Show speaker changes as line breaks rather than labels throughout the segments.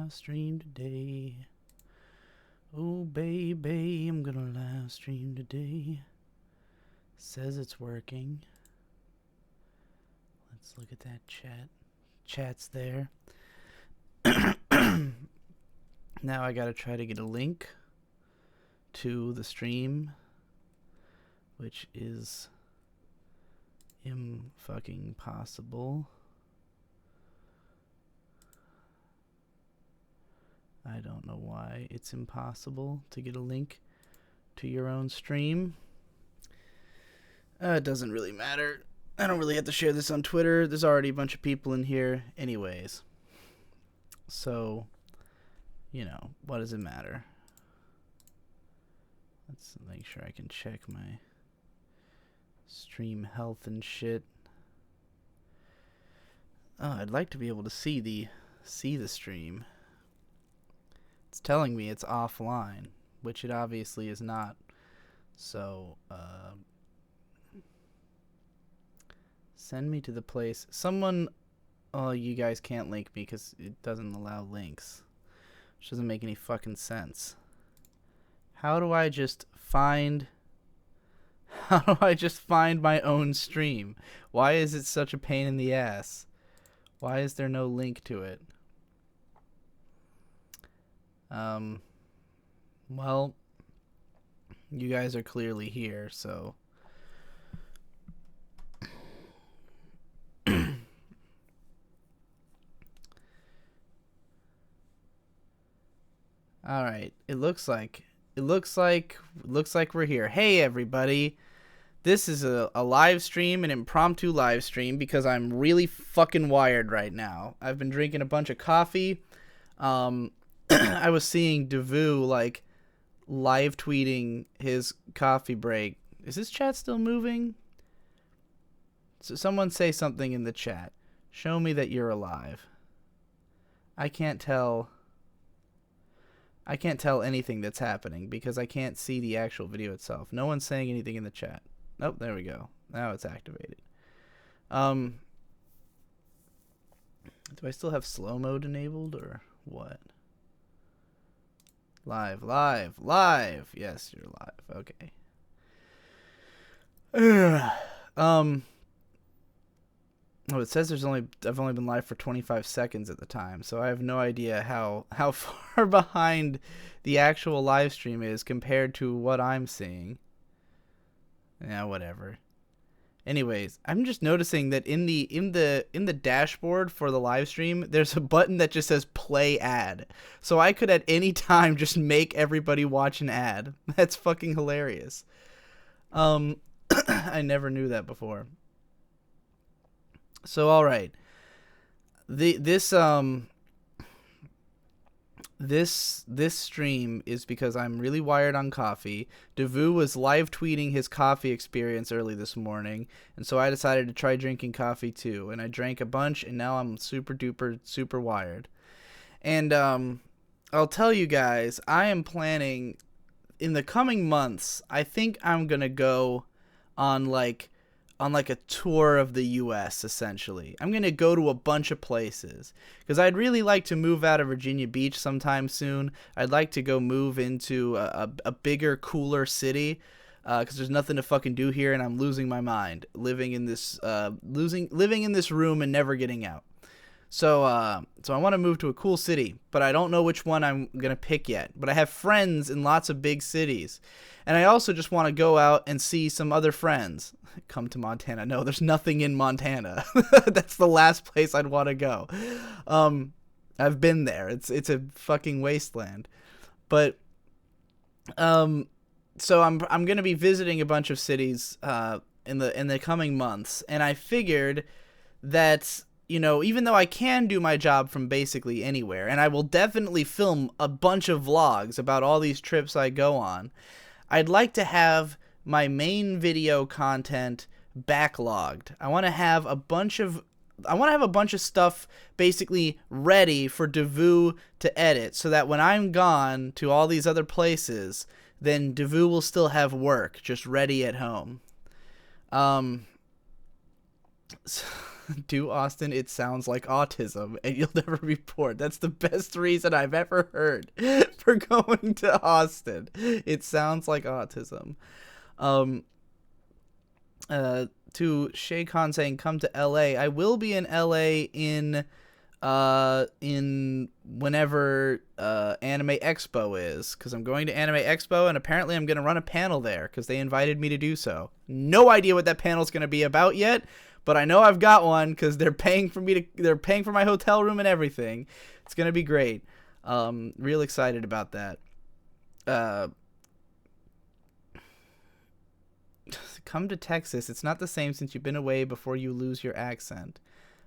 live stream today. Oh, baby, I'm gonna live stream today. Says it's working. Let's look at that chat. Chat's there. Now I gotta try to get a link to the stream, which is fucking possible. I don't know why it's impossible to get a link to your own stream. It doesn't really matter. I don't really have to share this on Twitter. There's already a bunch of people in here anyways. So, you know, what does it matter? Let's make sure I can check my stream health and shit. Oh, I'd like to be able to see the stream. It's telling me it's offline, which it obviously is not. So, send me to the place. Someone, oh, you guys can't link me because it doesn't allow links, which doesn't make any fucking sense. How do I just find my own stream? Why is it such a pain in the ass? Why is there no link to it? Well, you guys are clearly here, so all right. It looks like we're here. Hey everybody. This is a live stream, an impromptu live stream, because I'm really fucking wired right now. I've been drinking a bunch of coffee. I was seeing Devu like live tweeting his coffee break. Is this chat still moving? So someone say something in the chat. Show me that you're alive. I can't tell anything that's happening because I can't see the actual video itself. No one's saying anything in the chat. Nope, there we go. Now it's activated. Do I still have slow mode enabled or what? Live. Yes, you're live. Okay. Oh, it says I've only been live for 25 seconds at the time, so I have no idea how far behind the actual live stream is compared to what I'm seeing. Yeah, whatever. Anyways, I'm just noticing that in the dashboard for the live stream, there's a button that just says play ad. So I could at any time just make everybody watch an ad. That's fucking hilarious. I never knew that before. So all right. This stream is because I'm really wired on coffee. Devu was live tweeting his coffee experience early this morning, and so I decided to try drinking coffee too. And I drank a bunch, and now I'm super duper super wired. And I'll tell you guys, I am planning in the coming months. I think I'm gonna go on like a tour of the U.S., essentially. I'm going to go to a bunch of places because I'd really like to move out of Virginia Beach sometime soon. I'd like to go move into a bigger, cooler city because there's nothing to fucking do here, and I'm losing my mind living in this room and never getting out. So I want to move to a cool city, but I don't know which one I'm going to pick yet. But I have friends in lots of big cities. And I also just want to go out and see some other friends. Come to Montana. No, there's nothing in Montana. That's the last place I'd want to go. I've been there. It's a fucking wasteland. But so I'm going to be visiting a bunch of cities in the coming months, and I figured that, you know, even though I can do my job from basically anywhere, and I will definitely film a bunch of vlogs about all these trips I go on, I'd like to have my main video content backlogged. I want to have a bunch of stuff basically ready for Devu to edit, so that when I'm gone to all these other places, then Devu will still have work just ready at home. Do Austin, it sounds like autism, and you'll never report. That's the best reason I've ever heard for going to Austin. It sounds like autism. Um, to Shay Khan saying, come to LA. I will be in LA in whenever Anime Expo is, because I'm going to Anime Expo, and apparently I'm going to run a panel there because they invited me to do so. No idea what that panel's going to be about yet, but I know I've got one because they're paying for my hotel room and everything. It's going to be great. Real excited about that. Come to Texas. It's not the same since you've been away before you lose your accent.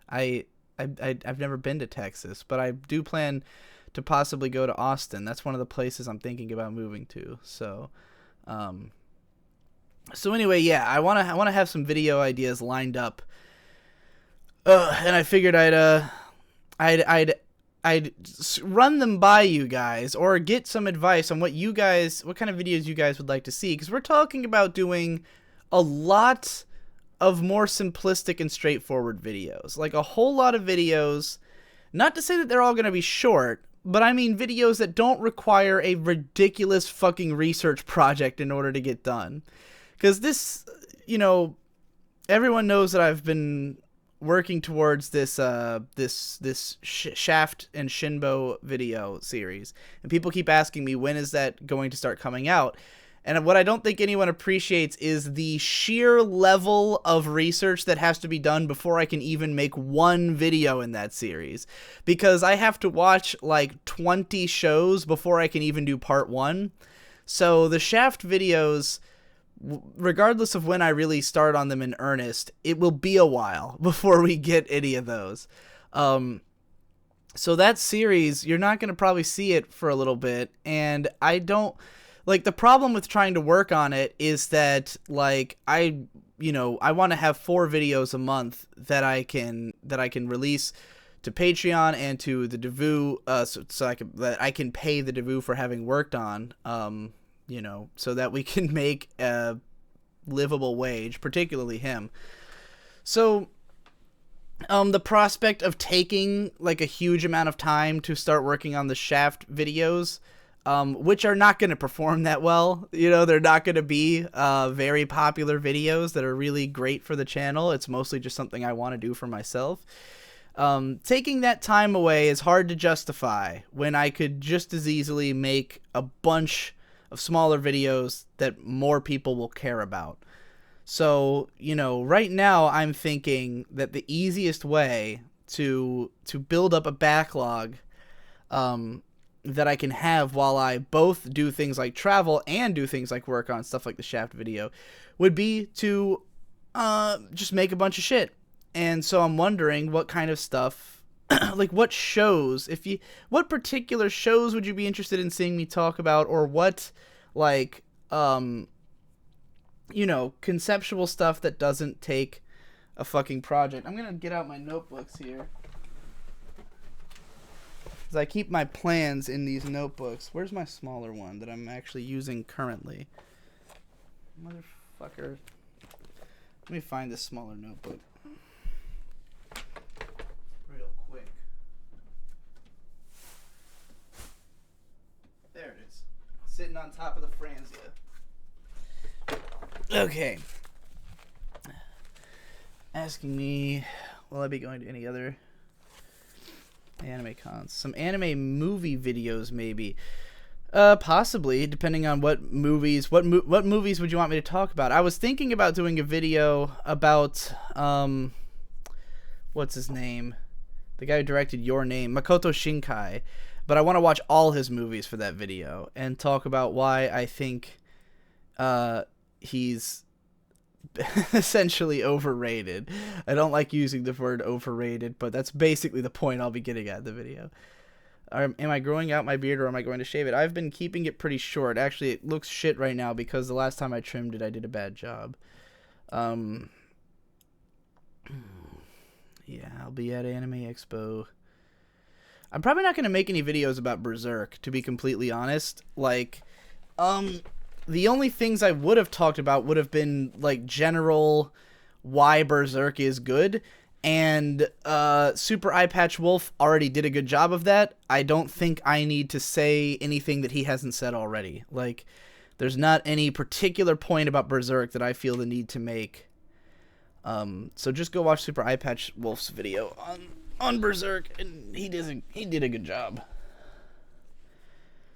I've never been to Texas, but I do plan to possibly go to Austin. That's one of the places I'm thinking about moving to. So anyway, yeah, I want to have some video ideas lined up. And I figured I'd run them by you guys, or get some advice on what kind of videos you guys would like to see, because we're talking about doing a lot of more simplistic and straightforward videos. Like a whole lot of videos, not to say that they're all going to be short, but I mean videos that don't require a ridiculous fucking research project in order to get done. Because this, everyone knows that I've been working towards this Shaft and Shinbo video series, and people keep asking me, when is that going to start coming out? And what I don't think anyone appreciates is the sheer level of research that has to be done before I can even make one video in that series. Because I have to watch like 20 shows before I can even do part 1. So the Shaft videos, regardless of when I really start on them in earnest, it will be a while before we get any of those. So that series, you're not going to probably see it for a little bit, and I don't... Like, the problem with trying to work on it is that, like, I want to have 4 videos a month that I can release to Patreon and to the Devu, so I can pay the Devu for having worked on, so that we can make a livable wage, particularly him. So, the prospect of taking, like, a huge amount of time to start working on the Shaft videos, which are not going to perform that well. They're not going to be very popular videos that are really great for the channel. It's mostly just something I want to do for myself. Taking that time away is hard to justify when I could just as easily make a bunch of smaller videos that more people will care about. So, right now I'm thinking that the easiest way to build up a backlog that I can have while I both do things like travel and do things like work on stuff like the Shaft video would be to just make a bunch of shit. And so I'm wondering what kind of stuff, like what shows, what particular shows would you be interested in seeing me talk about, or what, like, conceptual stuff that doesn't take a fucking project. I'm gonna get out my notebooks here, because I keep my plans in these notebooks. Where's my smaller one that I'm actually using currently? Motherfucker. Let me find this smaller notebook real quick. There it is. Sitting on top of the Franzia. Okay. Asking me, will I be going to any other anime cons? Some anime movie videos, maybe. Possibly, depending on what movies. What movies would you want me to talk about? I was thinking about doing a video about what's his name? The guy who directed Your Name, Makoto Shinkai. But I want to watch all his movies for that video and talk about why I think he's essentially overrated. I don't like using the word overrated, but that's basically the point I'll be getting at in the video. Am I growing out my beard, or am I going to shave it? I've been keeping it pretty short. Actually, it looks shit right now because the last time I trimmed it, I did a bad job. Yeah, I'll be at Anime Expo. I'm probably not going to make any videos about Berserk, to be completely honest. Like, the only things I would have talked about would have been, like, general why Berserk is good. And Super Eye Patch Wolf already did a good job of that. I don't think I need to say anything that he hasn't said already. Like, there's not any particular point about Berserk that I feel the need to make. So just go watch Super Eye Patch Wolf's video on Berserk, and he did a good job.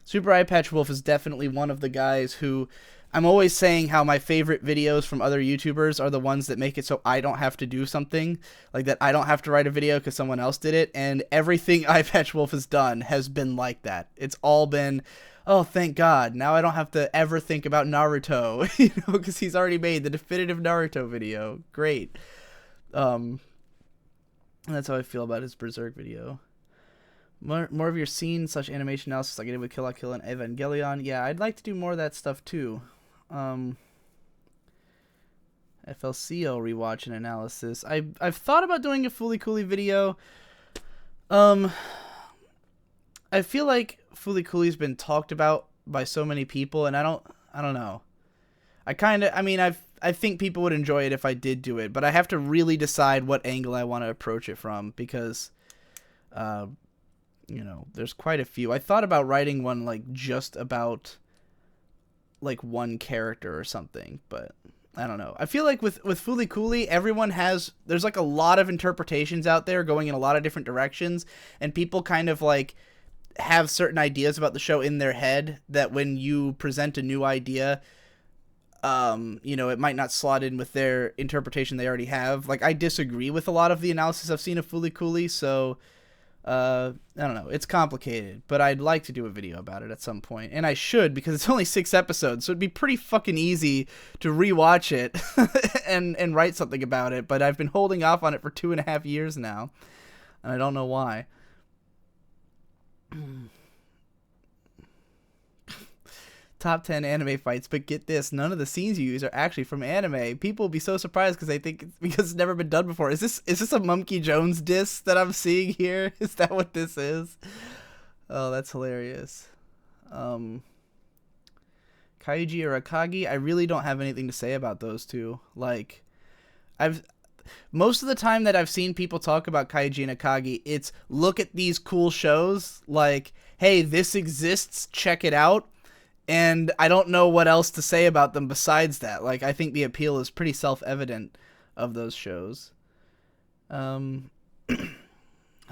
Super Eye Patch Wolf is definitely one of the guys who, I'm always saying how my favorite videos from other YouTubers are the ones that make it so I don't have to do something, like that I don't have to write a video because someone else did it, and everything Eye Patch Wolf has done has been like that. It's all been, oh, thank God, now I don't have to ever think about Naruto, because he's already made the definitive Naruto video. Great. That's how I feel about his Berserk video. More of your scene/animation analysis like I did with Kill la Kill and Evangelion. Yeah, I'd like to do more of that stuff too. FLCO rewatch and analysis. I've thought about doing a Fooly Cooly video. I feel like Fooly Cooly's been talked about by so many people, and I don't know. I think people would enjoy it if I did do it, but I have to really decide what angle I want to approach it from, because there's quite a few. I thought about writing one like just about like one character or something, but I don't know. I feel like with Fooly Cooly, there's like a lot of interpretations out there going in a lot of different directions, and people kind of like have certain ideas about the show in their head that when you present a new idea, it might not slot in with their interpretation they already have. Like, I disagree with a lot of the analysis I've seen of Fooly Cooly, so I don't know. It's complicated, but I'd like to do a video about it at some point, and I should, because it's only 6 episodes, so it'd be pretty fucking easy to rewatch it and write something about it. But I've been holding off on it for 2.5 years now, and I don't know why. Top 10 anime fights, but get this, none of the scenes you use are actually from anime. People will be so surprised because it's never been done before. Is this a Monkey Jones diss that I'm seeing here? Is that what this is? Oh, that's hilarious. Kaiji or Akagi, I really don't have anything to say about those two. Like, most of the time that I've seen people talk about Kaiji and Akagi, it's look at these cool shows, like, hey, this exists, check it out. And I don't know what else to say about them besides that. Like, I think the appeal is pretty self-evident of those shows. How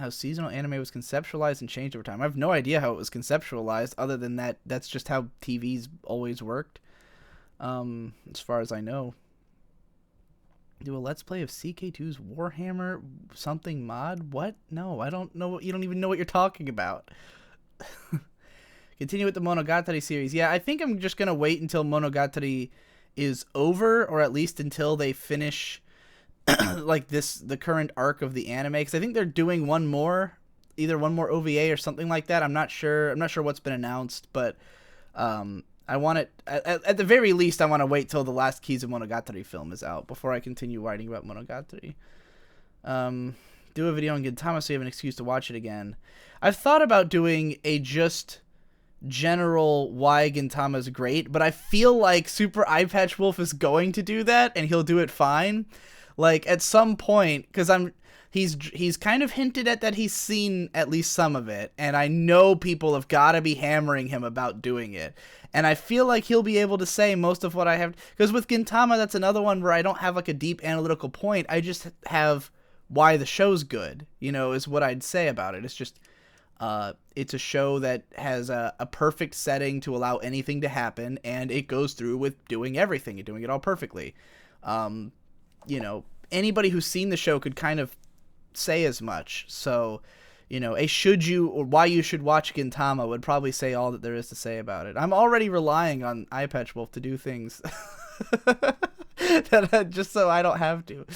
seasonal anime was conceptualized and changed over time. I have no idea how it was conceptualized, other than that's just how TV's always worked, as far as I know. Do a Let's Play of CK2's Warhammer something mod? What? No, I don't know. You don't even know what you're talking about. Continue with the Monogatari series. Yeah, I think I'm just going to wait until Monogatari is over, or at least until they finish like the current arc of the anime, because I think they're doing either one more OVA or something like that. I'm not sure. I'm not sure what's been announced, but I want it at the very least. I want to wait till the last Keys of Monogatari film is out before I continue writing about Monogatari. Do a video on Gintama so you have an excuse to watch it again. I've thought about doing a just general why Gintama is great, but I feel like Super Eye Patch Wolf is going to do that, and he'll do it fine. Like, at some point, because he's kind of hinted at that he's seen at least some of it, and I know people have got to be hammering him about doing it, and I feel like he'll be able to say most of what I have, because with Gintama, that's another one where I don't have like a deep analytical point. I just have why the show's good, is what I'd say about it. It's just it's a show that has a perfect setting to allow anything to happen, and it goes through with doing everything and doing it all perfectly. Anybody who's seen the show could kind of say as much. So, a should you or why you should watch Gintama would probably say all that there is to say about it. I'm already relying on Eye Patch Wolf to do things just so I don't have to.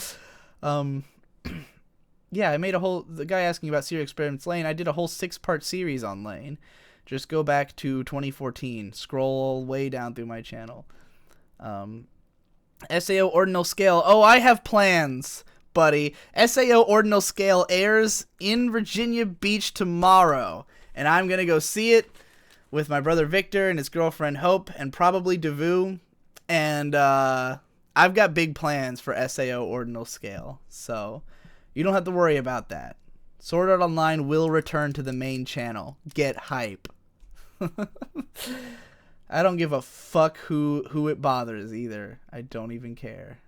Yeah, I made the guy asking about Serial Experiments Lane, I did a whole 6-part series on Lane. Just go back to 2014. Scroll way down through my channel. SAO Ordinal Scale. Oh, I have plans, buddy. SAO Ordinal Scale airs in Virginia Beach tomorrow, and I'm going to go see it with my brother Victor and his girlfriend Hope, and probably Devu, and I've got big plans for SAO Ordinal Scale, so You don't have to worry about that. Sword Art Online will return to the main channel. Get hype. I don't give a fuck who it bothers either. I don't even care.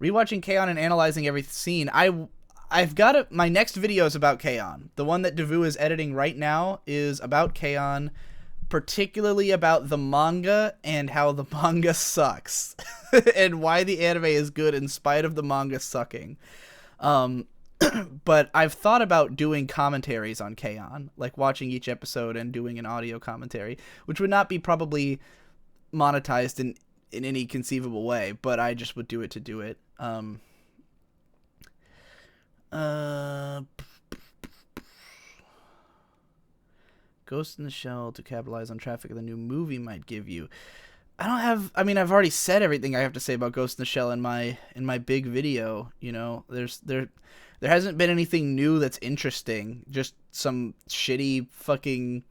Rewatching K-On! And analyzing every scene. I've got it. My next video is about K-On! The one that Devu is editing right now is about K-On!, particularly about the manga and how the manga sucks. And why the anime is good in spite of the manga sucking. But I've thought about doing commentaries on K-On!, like watching each episode and doing an audio commentary, which would not be probably monetized in any conceivable way, but I just would do it to do it. Ghost in the Shell to capitalize on traffic the new movie might give you. I've already said everything I have to say about Ghost in the Shell in my big video. You know, there hasn't been anything new that's interesting. Just some shitty fucking,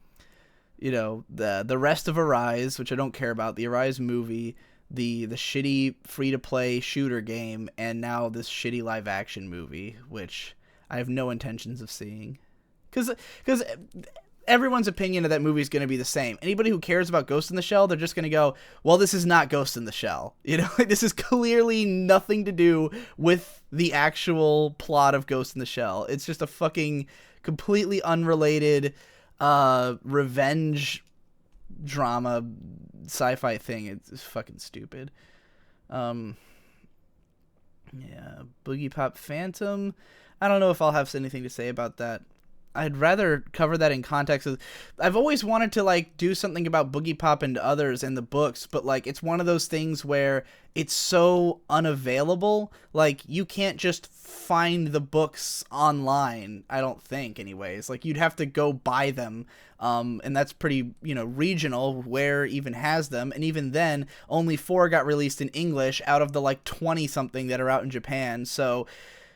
you know, the rest of Arise, which I don't care about, the Arise movie, the shitty free-to-play shooter game, and now this shitty live-action movie, which I have no intentions of seeing. Because everyone's opinion of that movie is going to be the same. Anybody who cares about Ghost in the Shell, they're just going to go, well, this is not Ghost in the Shell. You know, this is clearly nothing to do with the actual plot of Ghost in the Shell. It's just a fucking completely unrelated revenge drama sci-fi thing. It's fucking stupid. Yeah, Boogie Pop Phantom. I don't know if I'll have anything to say about that. I'd rather cover that in context of, I've always wanted to like do something about Boogie Pop and others in the books, but like it's one of those things where it's so unavailable. Like you can't just find the books online, I don't think anyways. Like you'd have to go buy them. And that's pretty, you know, regional where even has them. And even then only 4 got released in English out of the like 20 something that are out in Japan. So,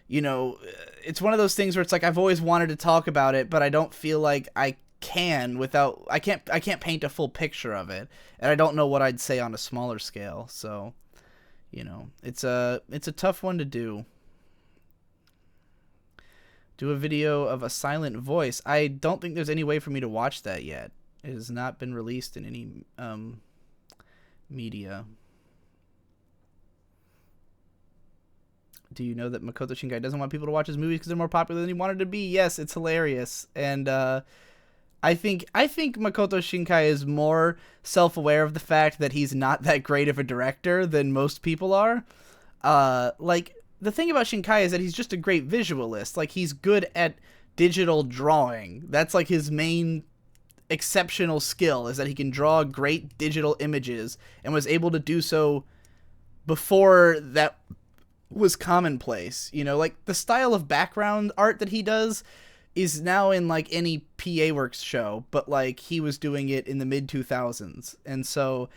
you know, it's one of those things where it's like I've always wanted to talk about it, but I don't feel like I can't paint a full picture of it, and I don't know what I'd say on a smaller scale. So, you know, it's a tough one to do. Do a video of a silent voice. I don't think there's any way for me to watch that yet. It has not been released in any media. Do you know that Makoto Shinkai doesn't want people to watch his movies because they're more popular than he wanted to be? Yes, it's hilarious. And I think Makoto Shinkai is more self-aware of the fact that he's not that great of a director than most people are. Like, the thing about Shinkai is that he's just a great visualist. Like, he's good at digital drawing. That's, like, his main exceptional skill, is that he can draw great digital images and was able to do so before that was commonplace. You know, like the style of background art that he does is now in like any PA Works show, but like he was doing it in the mid 2000s. And so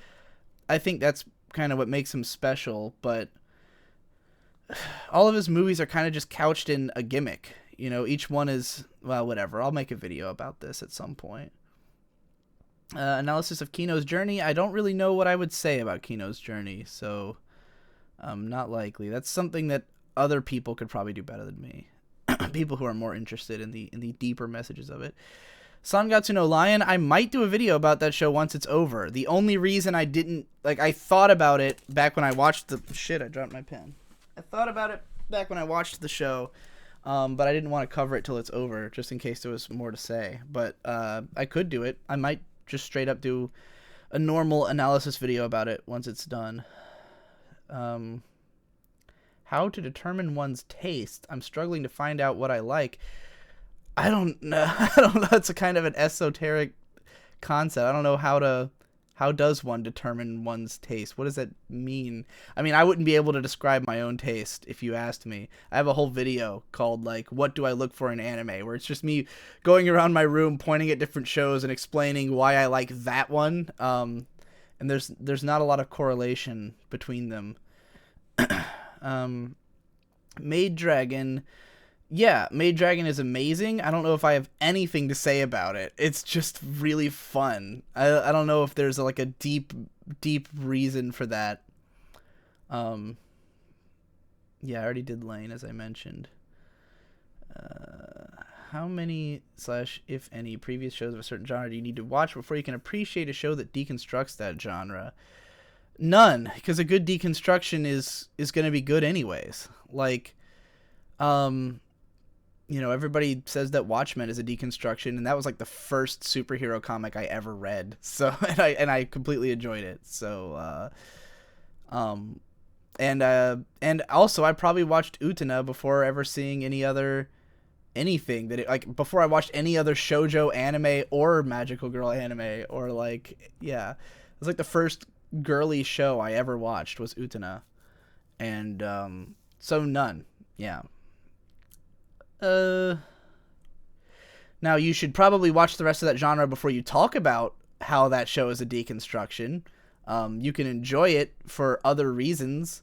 I think that's kind of what makes him special, but all of his movies are kind of just couched in a gimmick. You know, each one is, well, whatever. I'll make a video about this at some point. Analysis of Kino's journey. I don't really know what I would say about Kino's journey, so not likely. That's something that other people could probably do better than me. People who are more interested in the deeper messages of it. Sangatsu no Lion, I might do a video about that show once it's over. The only reason I didn't, like, I thought about it back when I watched the, shit, I dropped my pen. I thought about it back when I watched the show, but I didn't want to cover it till it's over, just in case there was more to say. But I could do it. I might just straight up do a normal analysis video about it once it's done. How to determine one's taste. I'm struggling to find out what I like. I don't know. It's a kind of an esoteric concept. I don't know how does one determine one's taste? What does that mean? I mean, I wouldn't be able to describe my own taste if you asked me. I have a whole video called, like, what do I look for in anime, where it's just me going around my room pointing at different shows and explaining why I like that one. And there's not a lot of correlation between them. Maid Dragon. Yeah, Maid Dragon is amazing. I don't know if I have anything to say about it. It's just really fun. I don't know if there's like a deep reason for that. Yeah, I already did Lane, as I mentioned. How many / if any previous shows of a certain genre do you need to watch before you can appreciate a show that deconstructs that genre? None, because a good deconstruction is going to be good anyways. Like, everybody says that Watchmen is a deconstruction, and that was like the first superhero comic I ever read. So, and I completely enjoyed it. So, and also I probably watched Utena before ever seeing anything before I watched any other shoujo anime or magical girl anime, or like, yeah, it was like the first girly show I ever watched was Utena. And so none. Yeah. Now you should probably watch the rest of that genre before you talk about how that show is a deconstruction. You can enjoy it for other reasons.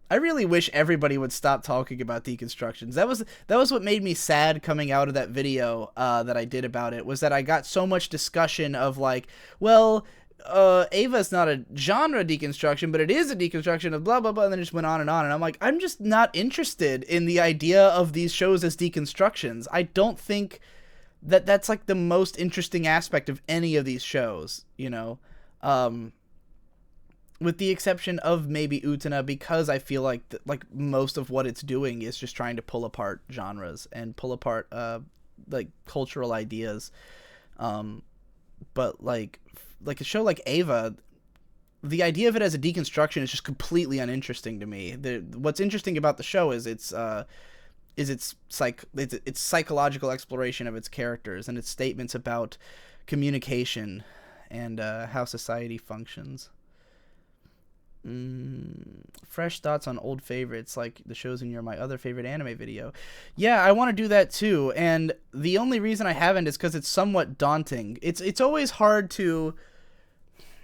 I really wish everybody would stop talking about deconstructions. That was what made me sad coming out of that video that I did about it, was that I got so much discussion of like, well, Ava's not a genre deconstruction, but it is a deconstruction of blah blah blah, and then it just went on, and I'm like, I'm just not interested in the idea of these shows as deconstructions. I don't think that that's like the most interesting aspect of any of these shows, with the exception of maybe Utena, because I feel like most of what it's doing is just trying to pull apart genres and pull apart like cultural ideas. But like a show like Ava, the idea of it as a deconstruction is just completely uninteresting to me. What's interesting about the show is its psychological exploration of its characters and its statements about communication and how society functions. Fresh thoughts on old favorites, like the shows in your My Other Favorite Anime video. Yeah, I want to do that too, and the only reason I haven't is because it's somewhat daunting. It's always hard to,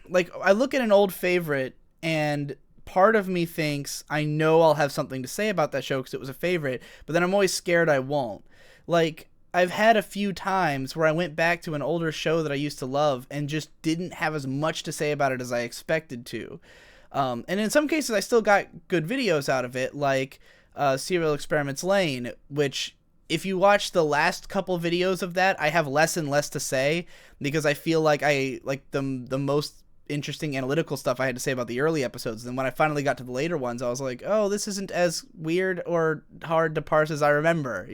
like, I look at an old favorite, and part of me thinks I know I'll have something to say about that show because it was a favorite, but then I'm always scared I won't. Like, I've had a few times where I went back to an older show that I used to love and just didn't have as much to say about it as I expected to. And in some cases, I still got good videos out of it, like Serial Experiments Lane, which, if you watch the last couple videos of that, I have less and less to say, because I feel like I like the most interesting analytical stuff I had to say about the early episodes. Then when I finally got to the later ones, I was like, oh, this isn't as weird or hard to parse as I remember,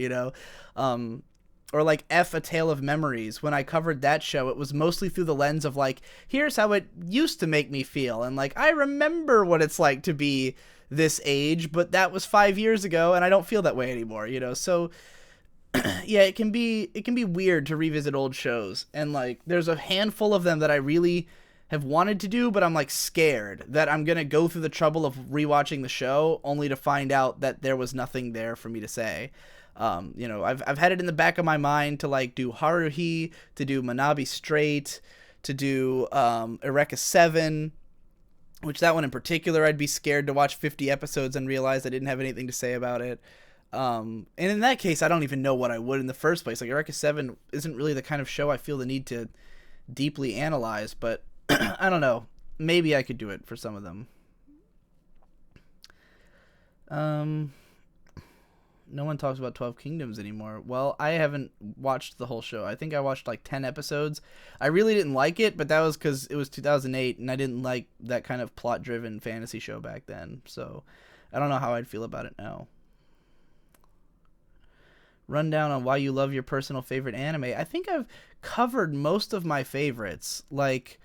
or like A Tale of Memories. When I covered that show, it was mostly through the lens of like, here's how it used to make me feel, and like, I remember what it's like to be this age, but that was 5 years ago and I don't feel that way anymore, so yeah, it can be weird to revisit old shows, and like, there's a handful of them that I really have wanted to do, but I'm like scared that I'm gonna go through the trouble of rewatching the show only to find out that there was nothing there for me to say. I've had it in the back of my mind to like do Haruhi, to do Manabi Straight, to do Eureka 7, which that one in particular I'd be scared to watch 50 episodes and realize I didn't have anything to say about it. And in that case, I don't even know what I would in the first place. Like, Eureka 7 isn't really the kind of show I feel the need to deeply analyze, but I don't know. Maybe I could do it for some of them. No one talks about 12 Kingdoms anymore. Well, I haven't watched the whole show. I think I watched like 10 episodes. I really didn't like it, but that was because it was 2008, and I didn't like that kind of plot-driven fantasy show back then. So I don't know how I'd feel about it now. Rundown on why you love your personal favorite anime. I think I've covered most of my favorites. Like,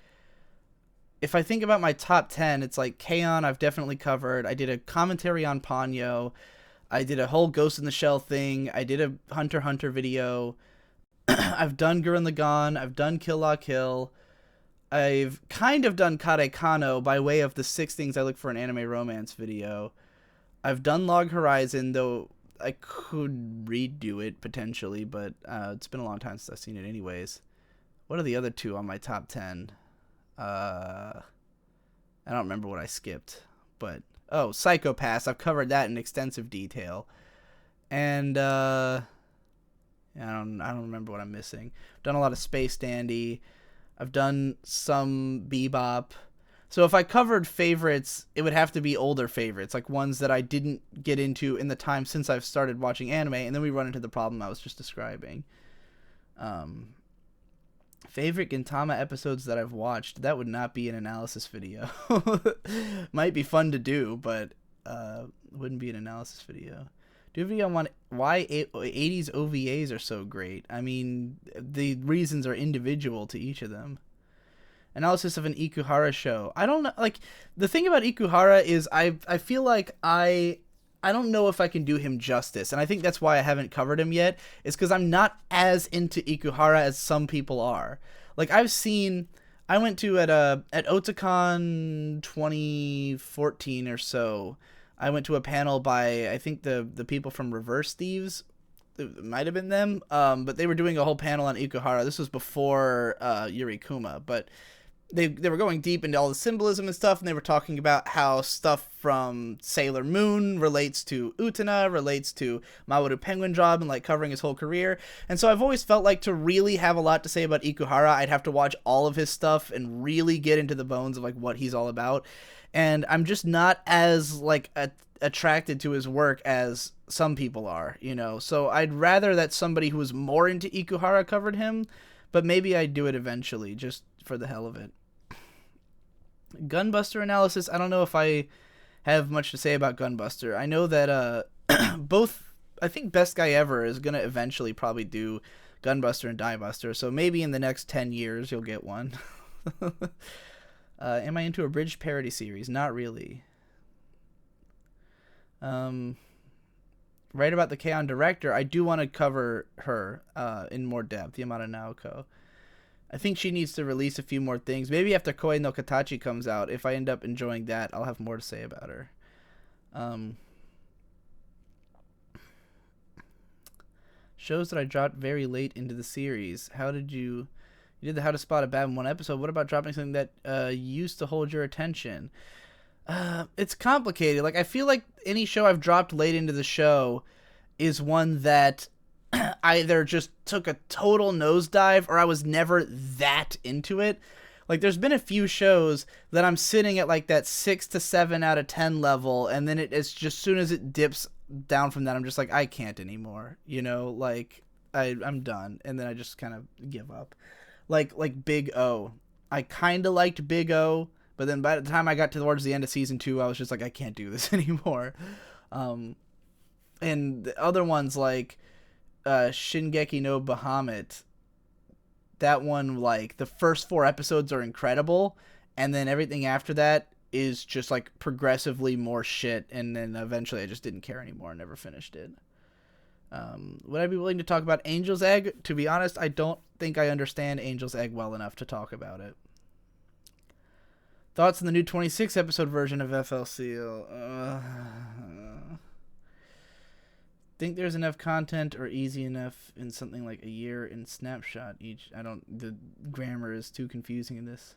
if I think about my top 10, it's like K-On! I've definitely covered. I did a commentary on Ponyo. I did a whole Ghost in the Shell thing. I did a Hunter x Hunter video. I've done Gurren Lagann. I've done Kill La Kill. I've kind of done Kare Kano by way of the 6 things I look for in anime romance video. I've done Log Horizon, though I could redo it potentially, but it's been a long time since I've seen it anyways. What are the other 2 on my top 10? I don't remember what I skipped, but Psycho-Pass. I've covered that in extensive detail, and I don't remember what I'm missing. I've done a lot of Space Dandy. I've done some Bebop. So if I covered favorites, it would have to be older favorites, like ones that I didn't get into in the time since I've started watching anime, and then we run into the problem I was just describing. Favorite Gintama episodes that I've watched, that would not be an analysis video. Might be fun to do, but wouldn't be an analysis video. Do a video on why 80s OVAs are so great. I mean, the reasons are individual to each of them. Analysis of an Ikuhara show. I don't know. Like, the thing about Ikuhara is I feel like I don't know if I can do him justice, and I think that's why I haven't covered him yet, is because I'm not as into Ikuhara as some people are. Like, I went to at Otakon 2014 or so, I went to a panel by, I think, the people from Reverse Thieves. It might have been them, but they were doing a whole panel on Ikuhara. This was before Yurikuma, but they were going deep into all the symbolism and stuff, and they were talking about how stuff from Sailor Moon relates to Utena, relates to Mamoru Penguin Job, and like covering his whole career. And so I've always felt like to really have a lot to say about Ikuhara, I'd have to watch all of his stuff and really get into the bones of like what he's all about. And I'm just not as like attracted to his work as some people are, you know. So I'd rather that somebody who was more into Ikuhara covered him, but maybe I'd do it eventually just for the hell of it. Gunbuster analysis, I don't know if I have much to say about Gunbuster. I know that I think Best Guy Ever is going to eventually probably do Gunbuster and Diebuster, so maybe in the next 10 years you'll get one. Am I into a bridge parody series? Not really. Right about the K-On! Director, I do want to cover her in more depth, Yamada Naoko. I think she needs to release a few more things. Maybe after Koei no Katachi comes out, if I end up enjoying that, I'll have more to say about her. Shows that I dropped very late into the series. How did you did the How to Spot a Bad in one episode. What about dropping something that used to hold your attention? It's complicated. Like, I feel like any show I've dropped late into the show is one that either just took a total nosedive or I was never that into it. Like, there's been a few shows that I'm sitting at like that 6 to 7 out of 10 level, and then it's just soon as it dips down from that, I'm just like, I can't anymore, you know, like I'm done, and then I just kind of give up. Like Big O, I kind of liked Big O, but then by the time I got towards the end of season 2, I was just like, I can't do this anymore. And the other ones like Shingeki no Bahamut, that one, like, the first 4 episodes are incredible, and then everything after that is just like progressively more shit, and then eventually I just didn't care anymore and never finished it. Would I be willing to talk about Angel's Egg? To be honest, I don't think I understand Angel's Egg well enough to talk about it. Thoughts on the new 26 episode version of FLCL? Think there's enough content or easy enough in something like a year in snapshot each? The grammar is too confusing in this.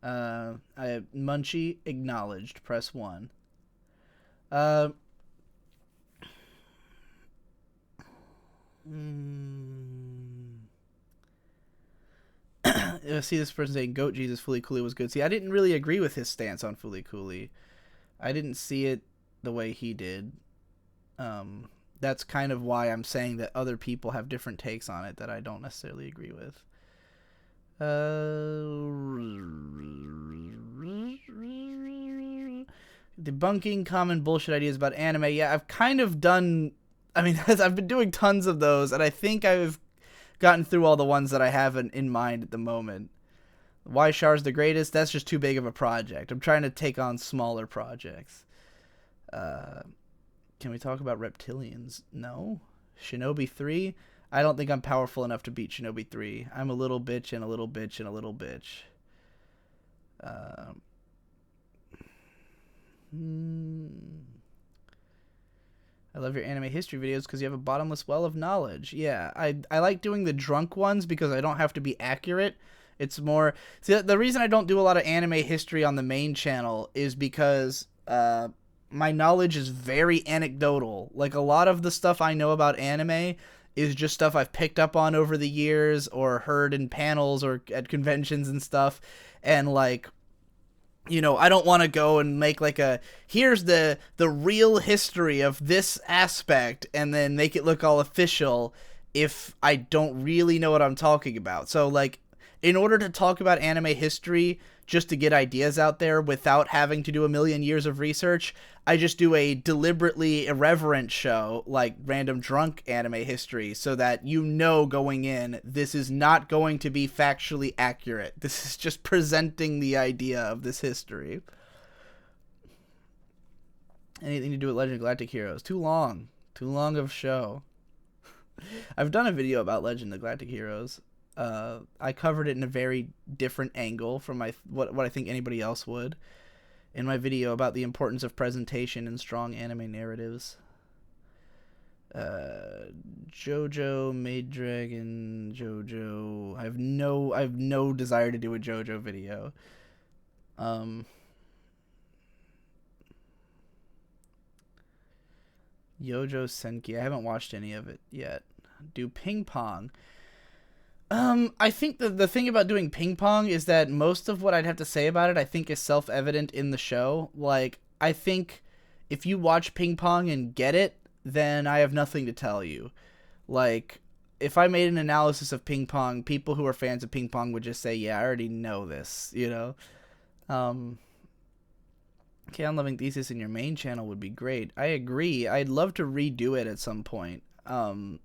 Munchie acknowledged. Press 1. See this person saying Goat Jesus Fooly Cooley was good. See, I didn't really agree with his stance on Fooly Cooley. I didn't see it the way he did. That's kind of why I'm saying that other people have different takes on it that I don't necessarily agree with. Debunking common bullshit ideas about anime. Yeah, I've kind of done... I mean, I've been doing tons of those, and I think I've gotten through all the ones that I have in mind at the moment. Why Char's the greatest? That's just too big of a project. I'm trying to take on smaller projects. Can we talk about reptilians? No. Shinobi 3? I don't think I'm powerful enough to beat Shinobi 3. I'm a little bitch and a little bitch and a little bitch. I love your anime history videos because you have a bottomless well of knowledge. Yeah, I like doing the drunk ones because I don't have to be accurate. It's more... See, the reason I don't do a lot of anime history on the main channel is because my knowledge is very anecdotal. Like, a lot of the stuff I know about anime is just stuff I've picked up on over the years or heard in panels or at conventions and stuff. And, like, you know, I don't want to go and make like a here's the real history of this aspect and then make it look all official if I don't really know what I'm talking about. So like in order to talk about anime history just to get ideas out there without having to do a million years of research, I just do a deliberately irreverent show like random drunk anime history so that you know going in this is not going to be factually accurate. This is just presenting the idea of this history. Anything to do with Legend of Galactic Heroes? Too long. Too long of show. I've done a video about Legend of Galactic Heroes. I covered it in a very different angle from what I think anybody else would in my video about the importance of presentation in strong anime narratives. JoJo, Maid Dragon, JoJo. I have no desire to do a JoJo video. Yojo Senki. I haven't watched any of it yet. Do ping pong. I think the thing about doing ping pong is that most of what I'd have to say about it, I think, is self-evident in the show. Like, I think if you watch ping pong and get it, then I have nothing to tell you. Like, if I made an analysis of ping pong, people who are fans of ping pong would just say, yeah, I already know this, you know? Chaos Loving Thesis in your main channel would be great. I agree. I'd love to redo it at some point. I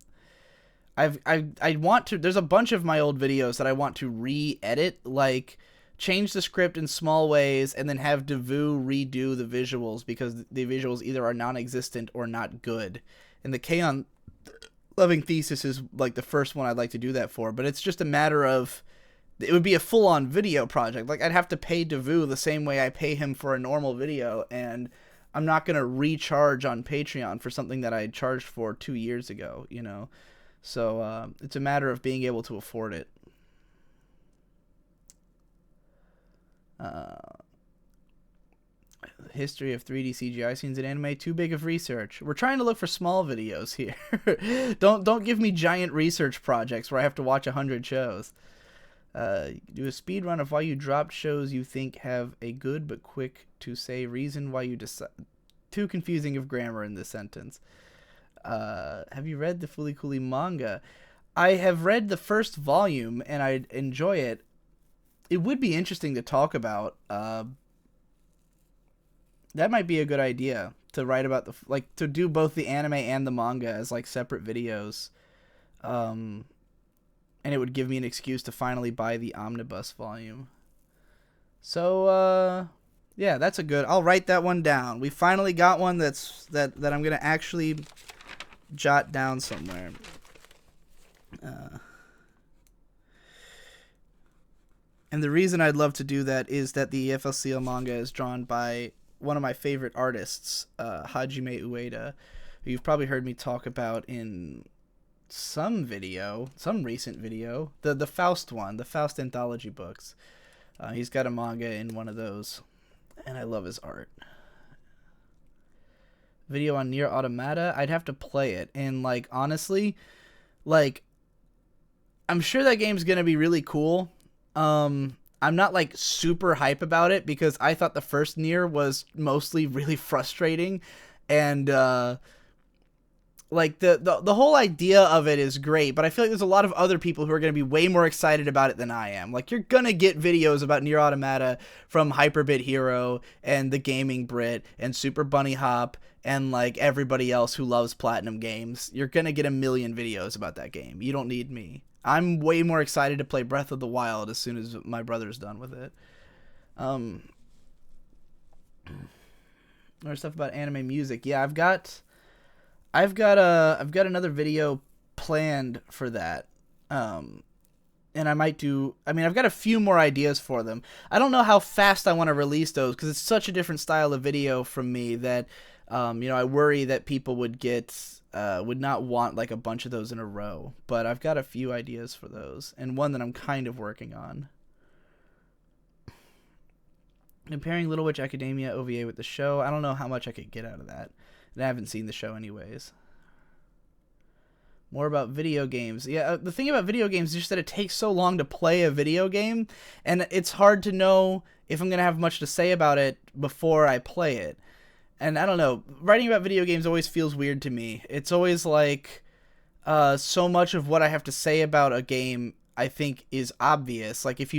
want to. There's a bunch of my old videos that I want to re-edit, like change the script in small ways, and then have Devu redo the visuals because the visuals either are non-existent or not good. And the Chaos Loving Thesis is like the first one I'd like to do that for, but it's just a matter of it would be a full-on video project. Like I'd have to pay Devu the same way I pay him for a normal video, and I'm not gonna recharge on Patreon for something that I charged for 2 years ago, you know. So it's a matter of being able to afford it. History of 3D CGI scenes in anime, too big of research. We're trying to look for small videos here. Don't give me giant research projects where I have to watch 100 shows. Do a speed run of why you dropped shows you think have a good but quick to say reason why you decide. Too confusing of grammar in this sentence. Have you read the Fooly Cooly manga? I have read the first volume and I enjoy it. It would be interesting to talk about. That might be a good idea to write about to do both the anime and the manga as like separate videos. And it would give me an excuse to finally buy the omnibus volume. So, yeah, that's a good. I'll write that one down. We finally got one that I'm gonna actually jot down somewhere. And the reason I'd love to do that is that the FLCL manga is drawn by one of my favorite artists, Hajime Ueda, who you've probably heard me talk about in some recent video, the Faust one, the Faust anthology books. He's got a manga in one of those, and I love his art. Video on Nier Automata, I'd have to play it, and like honestly, like I'm sure that game's gonna be really cool. I'm not like super hype about it because I thought the first Nier was mostly really frustrating, and like the whole idea of it is great, but I feel like there's a lot of other people who are going to be way more excited about it than I am. Like you're going to get videos about Nier Automata from Hyperbit Hero and the Gaming Brit and Super Bunny Hop and like everybody else who loves Platinum games. You're going to get a million videos about that game. You don't need me. I'm way more excited to play Breath of the Wild as soon as my brother's done with it. More stuff about anime music. Yeah, I've got another video planned for that. And I might do, I've got a few more ideas for them. I don't know how fast I want to release those because it's such a different style of video from me that, I worry that people would not want like a bunch of those in a row. But I've got a few ideas for those and one that I'm kind of working on. Comparing Little Witch Academia OVA with the show, I don't know how much I could get out of that. And I haven't seen the show anyways. More about video games. Yeah, the thing about video games is just that it takes so long to play a video game, and it's hard to know if I'm going to have much to say about it before I play it. And I don't know, writing about video games always feels weird to me. It's always like so much of what I have to say about a game I think is obvious. Like if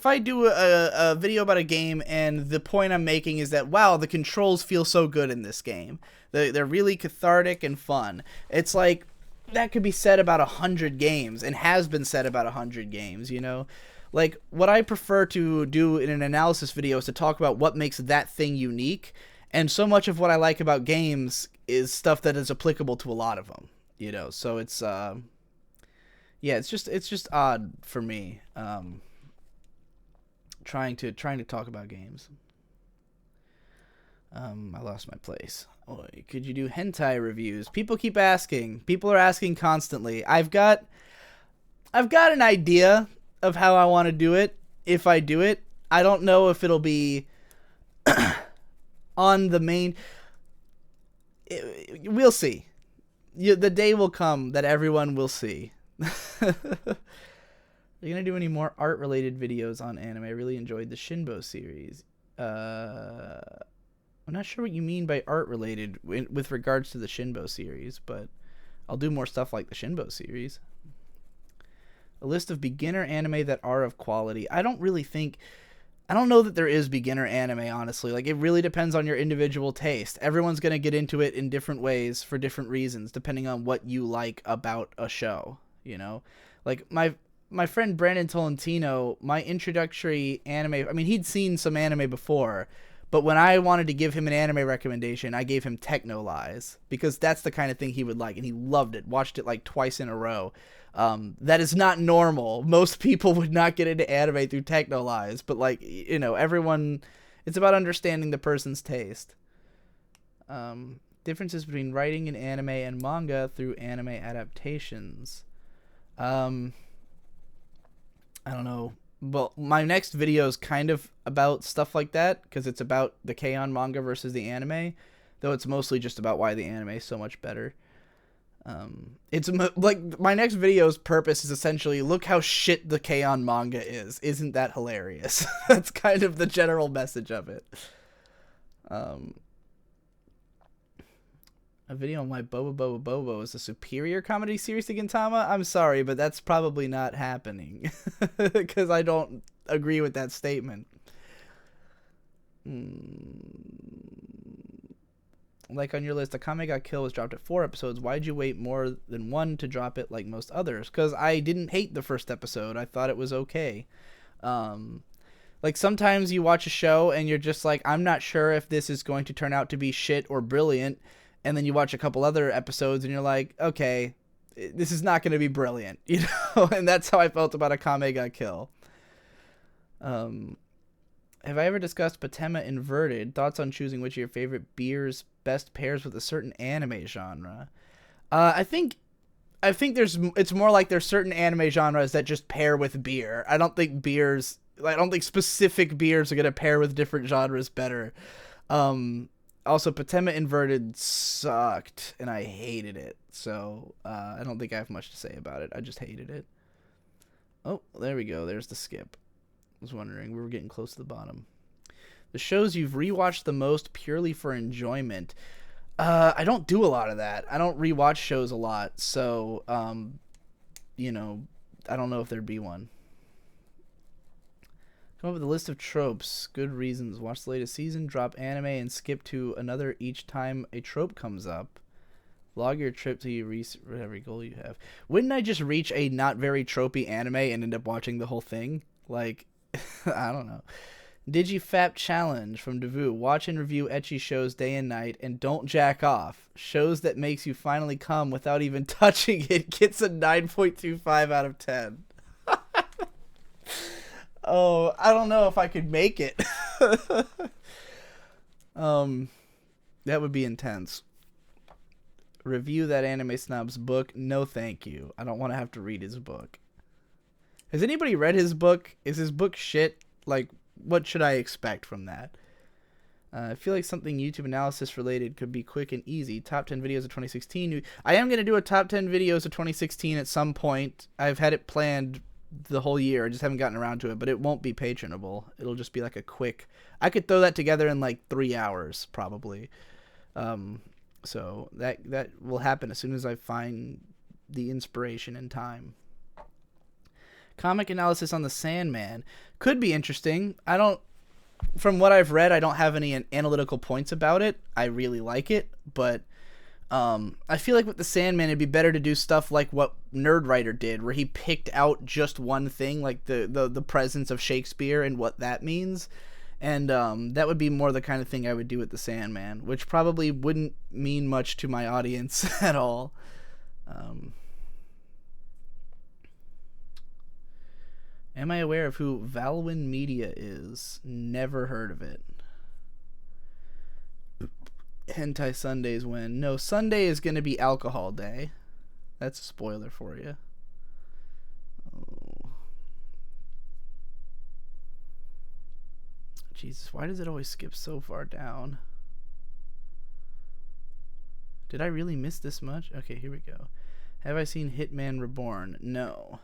I do a video about a game and the point I'm making is that, wow, the controls feel so good in this game. They're really cathartic and fun. It's like, that could be said about 100 games and has been said about 100 games, you know? Like, what I prefer to do in an analysis video is to talk about what makes that thing unique. And so much of what I like about games is stuff that is applicable to a lot of them, you know? So it's, yeah, it's just odd for me, trying to talk about games. I lost my place. Oh, could you do hentai reviews? People keep asking. People are asking constantly. I've got an idea of how I want to do it. If I do it, I don't know if it'll be on the main. We'll see. The day will come that everyone will see. Are you gonna do any more art-related videos on anime? I really enjoyed the Shinbo series. I'm not sure what you mean by art-related with regards to the Shinbo series, but I'll do more stuff like the Shinbo series. A list of beginner anime that are of quality. I don't know that there is beginner anime, honestly. Like, it really depends on your individual taste. Everyone's gonna get into it in different ways for different reasons, depending on what you like about a show, you know? Like, my friend Brandon Tolentino, my introductory anime, I mean, he'd seen some anime before, but when I wanted to give him an anime recommendation, I gave him Techno Lies, because that's the kind of thing he would like, and he loved it, watched it like twice in a row. That is not normal. Most people would not get into anime through Techno Lies, but, like, you know, everyone, it's about understanding the person's taste. Differences between writing in anime and manga through anime adaptations. I don't know. Well, my next video is kind of about stuff like that, because it's about the K-On! Manga versus the anime, though it's mostly just about why the anime is so much better. It's like, my next video's purpose is essentially, look how shit the K-On! Manga is. Isn't that hilarious? That's kind of the general message of it. A video on why Bobo Bobo Bobo is a superior comedy series to Gintama? I'm sorry, but that's probably not happening. Because I don't agree with that statement. Like on your list, Akame Got Kill was dropped at 4 episodes. Why'd you wait more than 1 to drop it like most others? Because I didn't hate the first episode. I thought it was okay. Like, sometimes you watch a show and you're just like, I'm not sure if this is going to turn out to be shit or brilliant. And then you watch a couple other episodes and you're like, okay, this is not going to be brilliant, you know? And that's how I felt about Akame Got Kill. Have I ever discussed Patema Inverted? Thoughts on choosing which of your favorite beers best pairs with a certain anime genre? I think it's more like there's certain anime genres that just pair with beer. I don't think specific beers are going to pair with different genres better. Also, Patema Inverted sucked, and I hated it. So, I don't think I have much to say about it. I just hated it. Oh, there we go. There's the skip. I was wondering. We were getting close to the bottom. The shows you've rewatched the most purely for enjoyment. I don't do a lot of that. I don't rewatch shows a lot. So, you know, I don't know if there'd be one. Come up with a list of tropes. Good reasons. Watch the latest season, drop anime, and skip to another each time a trope comes up. Log your trip till you reach whatever goal you have. Wouldn't I just reach a not very tropey anime and end up watching the whole thing? Like, I don't know. DigiFap Challenge from Devu. Watch and review ecchi shows day and night, and don't jack off. Shows that makes you finally come without even touching it gets a 9.25 out of 10. Oh, I don't know if I could make it. That would be intense. Review that anime snob's book. No, thank you. I don't want to have to read his book. Has anybody read his book? Is his book shit? Like, what should I expect from that? I feel like something YouTube analysis related could be quick and easy. Top 10 videos of 2016. I am going to do a top 10 videos of 2016 at some point. I've had it planned the whole year. I just haven't gotten around to it, but it won't be patronable. It'll just be like a quick. I could throw that together in like 3 hours probably. So that will happen as soon as I find the inspiration and time. Comic analysis on the Sandman could be interesting. From what I've read, I don't have any analytical points about it. I really like it, but I feel like with the Sandman, it'd be better to do stuff like what Nerdwriter did, where he picked out just one thing, like the presence of Shakespeare and what that means. And that would be more the kind of thing I would do with the Sandman, which probably wouldn't mean much to my audience at all. Am I aware of who Valwyn Media is? Never heard of it. Hentai Sundays when? No, Sunday is going to be alcohol day. That's a spoiler for you. Oh. Jesus, why does it always skip so far down? Did I really miss this much? Okay, here we go. Have I seen Hitman Reborn? No.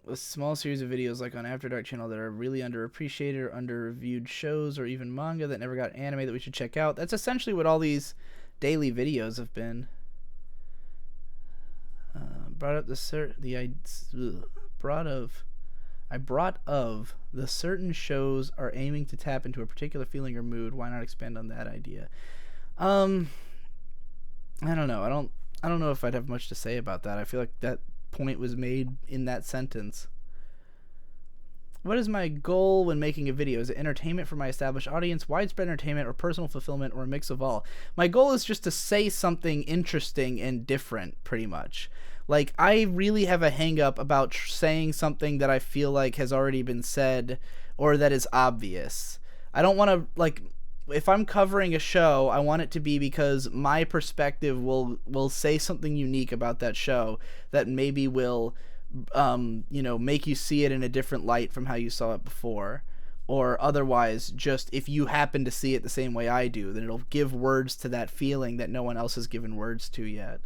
A small series of videos like on After Dark channel that are really underappreciated or under-reviewed shows or even manga that never got anime that we should check out. That's essentially what all these daily videos have been. I brought of the certain shows are aiming to tap into a particular feeling or mood. Why not expand on that idea? I don't know. I don't know if I'd have much to say about that. I feel like that point was made in that sentence. What is my goal when making a video? Is it entertainment for my established audience, widespread entertainment, or personal fulfillment, or a mix of all? My goal is just to say something interesting and different, pretty much. Like, I really have a hang-up about saying something that I feel like has already been said or that is obvious. I don't want to, like, if I'm covering a show, I want it to be because my perspective will say something unique about that show that maybe will, make you see it in a different light from how you saw it before. Or otherwise, just if you happen to see it the same way I do, then it'll give words to that feeling that no one else has given words to yet.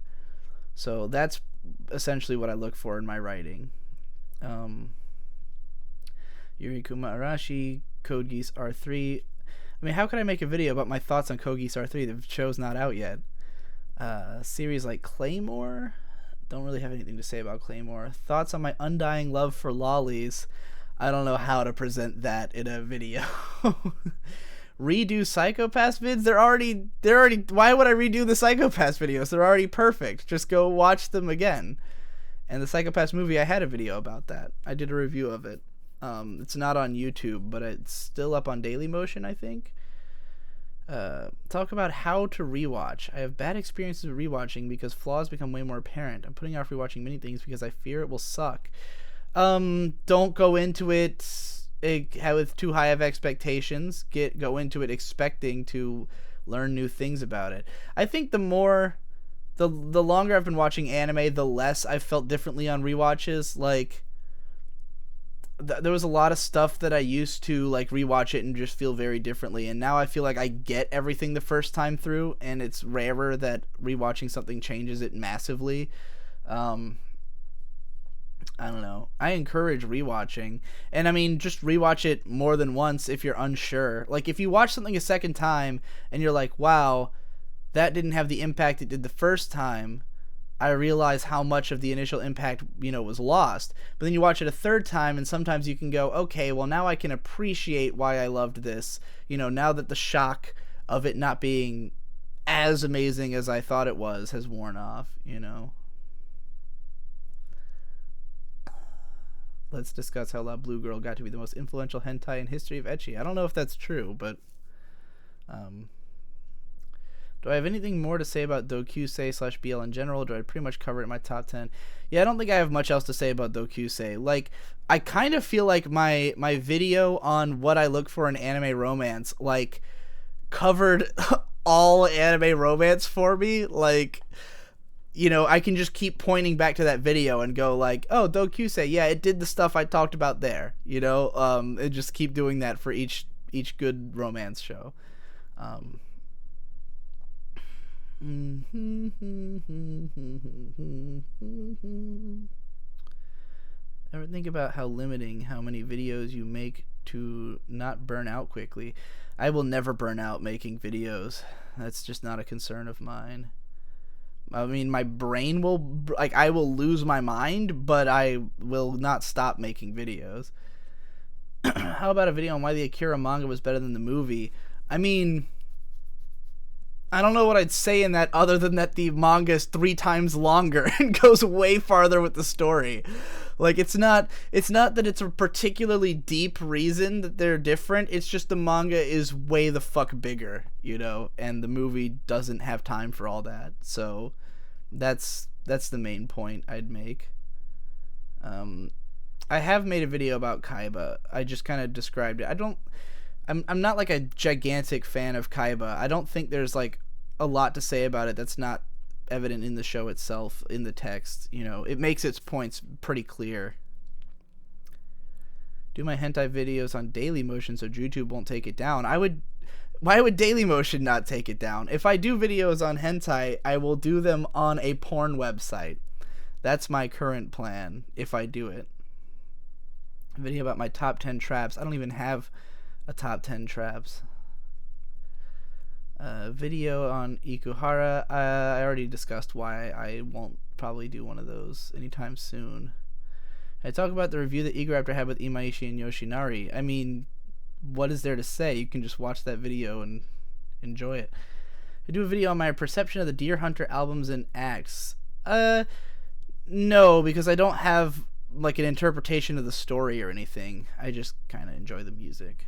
So that's essentially what I look for in my writing. Yurikuma Arashi, Code Geass R3. I mean, how could I make a video about my thoughts on Code Geass R3? The show's not out yet. Series like Claymore? Don't really have anything to say about Claymore. Thoughts on my undying love for lollies? I don't know how to present that in a video. Redo Psycho-Pass vids? They're already. Why would I redo the Psycho-Pass videos? They're already perfect. Just go watch them again. And the Psycho-Pass movie, I had a video about that. I did a review of it. It's not on YouTube, but it's still up on Dailymotion, I think. Talk about how to rewatch. I have bad experiences with rewatching because flaws become way more apparent. I'm putting off rewatching many things because I fear it will suck. Don't go into it with too high of expectations. Go into it expecting to learn new things about it. I think the longer I've been watching anime, the less I've felt differently on rewatches. Like, there was a lot of stuff that I used to like rewatch it and just feel very differently, and now I feel like I get everything the first time through, and it's rarer that rewatching something changes it massively. I don't know. I encourage rewatching, and I mean, just rewatch it more than once if you're unsure. Like, if you watch something a second time and you're like, wow, that didn't have the impact it did the first time, I realize how much of the initial impact, was lost. But then you watch it a third time, and sometimes you can go, okay, well, now I can appreciate why I loved this, now that the shock of it not being as amazing as I thought it was has worn off, Let's discuss how La Blue Girl got to be the most influential hentai in history of ecchi. I don't know if that's true, but do I have anything more to say about Dokusei/BL in general? Do I pretty much cover it in my top 10? Yeah, I don't think I have much else to say about Dokusei. Like, I kind of feel like my video on what I look for in anime romance, like, covered all anime romance for me. Like, I can just keep pointing back to that video and go like, oh, Dokusei, yeah, it did the stuff I talked about there, and just keep doing that for each good romance show. Ever think about how limiting how many videos you make to not burn out quickly? I will never burn out making videos. That's just not a concern of mine. I mean, my brain will, like, I will lose my mind, but I will not stop making videos. How about a video on why the Akira manga was better than the movie? I mean, I don't know what I'd say in that other than that the manga is 3 times longer and goes way farther with the story. Like, it's not that it's a particularly deep reason that they're different. It's just the manga is way the fuck bigger, you know, and the movie doesn't have time for all that. So that's the main point I'd make. I have made a video about Kaiba. I just kind of described it. I'm not like a gigantic fan of Kaiba. I don't think there's like a lot to say about it that's not evident in the show itself, in the text. You know, it makes its points pretty clear. Do my hentai videos on Dailymotion so YouTube won't take it down. Why would Dailymotion not take it down? If I do videos on hentai, I will do them on a porn website. That's my current plan if I do it. A video about my top 10 traps. I don't even have a top 10 traps. Video on Ikuhara. I already discussed why I won't probably do one of those anytime soon. I talk about the review that Eageraptor had with Imaishi and Yoshinari. I mean, what is there to say? You can just watch that video and enjoy it. I do a video on my perception of the Deer Hunter albums and acts. No, because I don't have like an interpretation of the story or anything. I just kind of enjoy the music.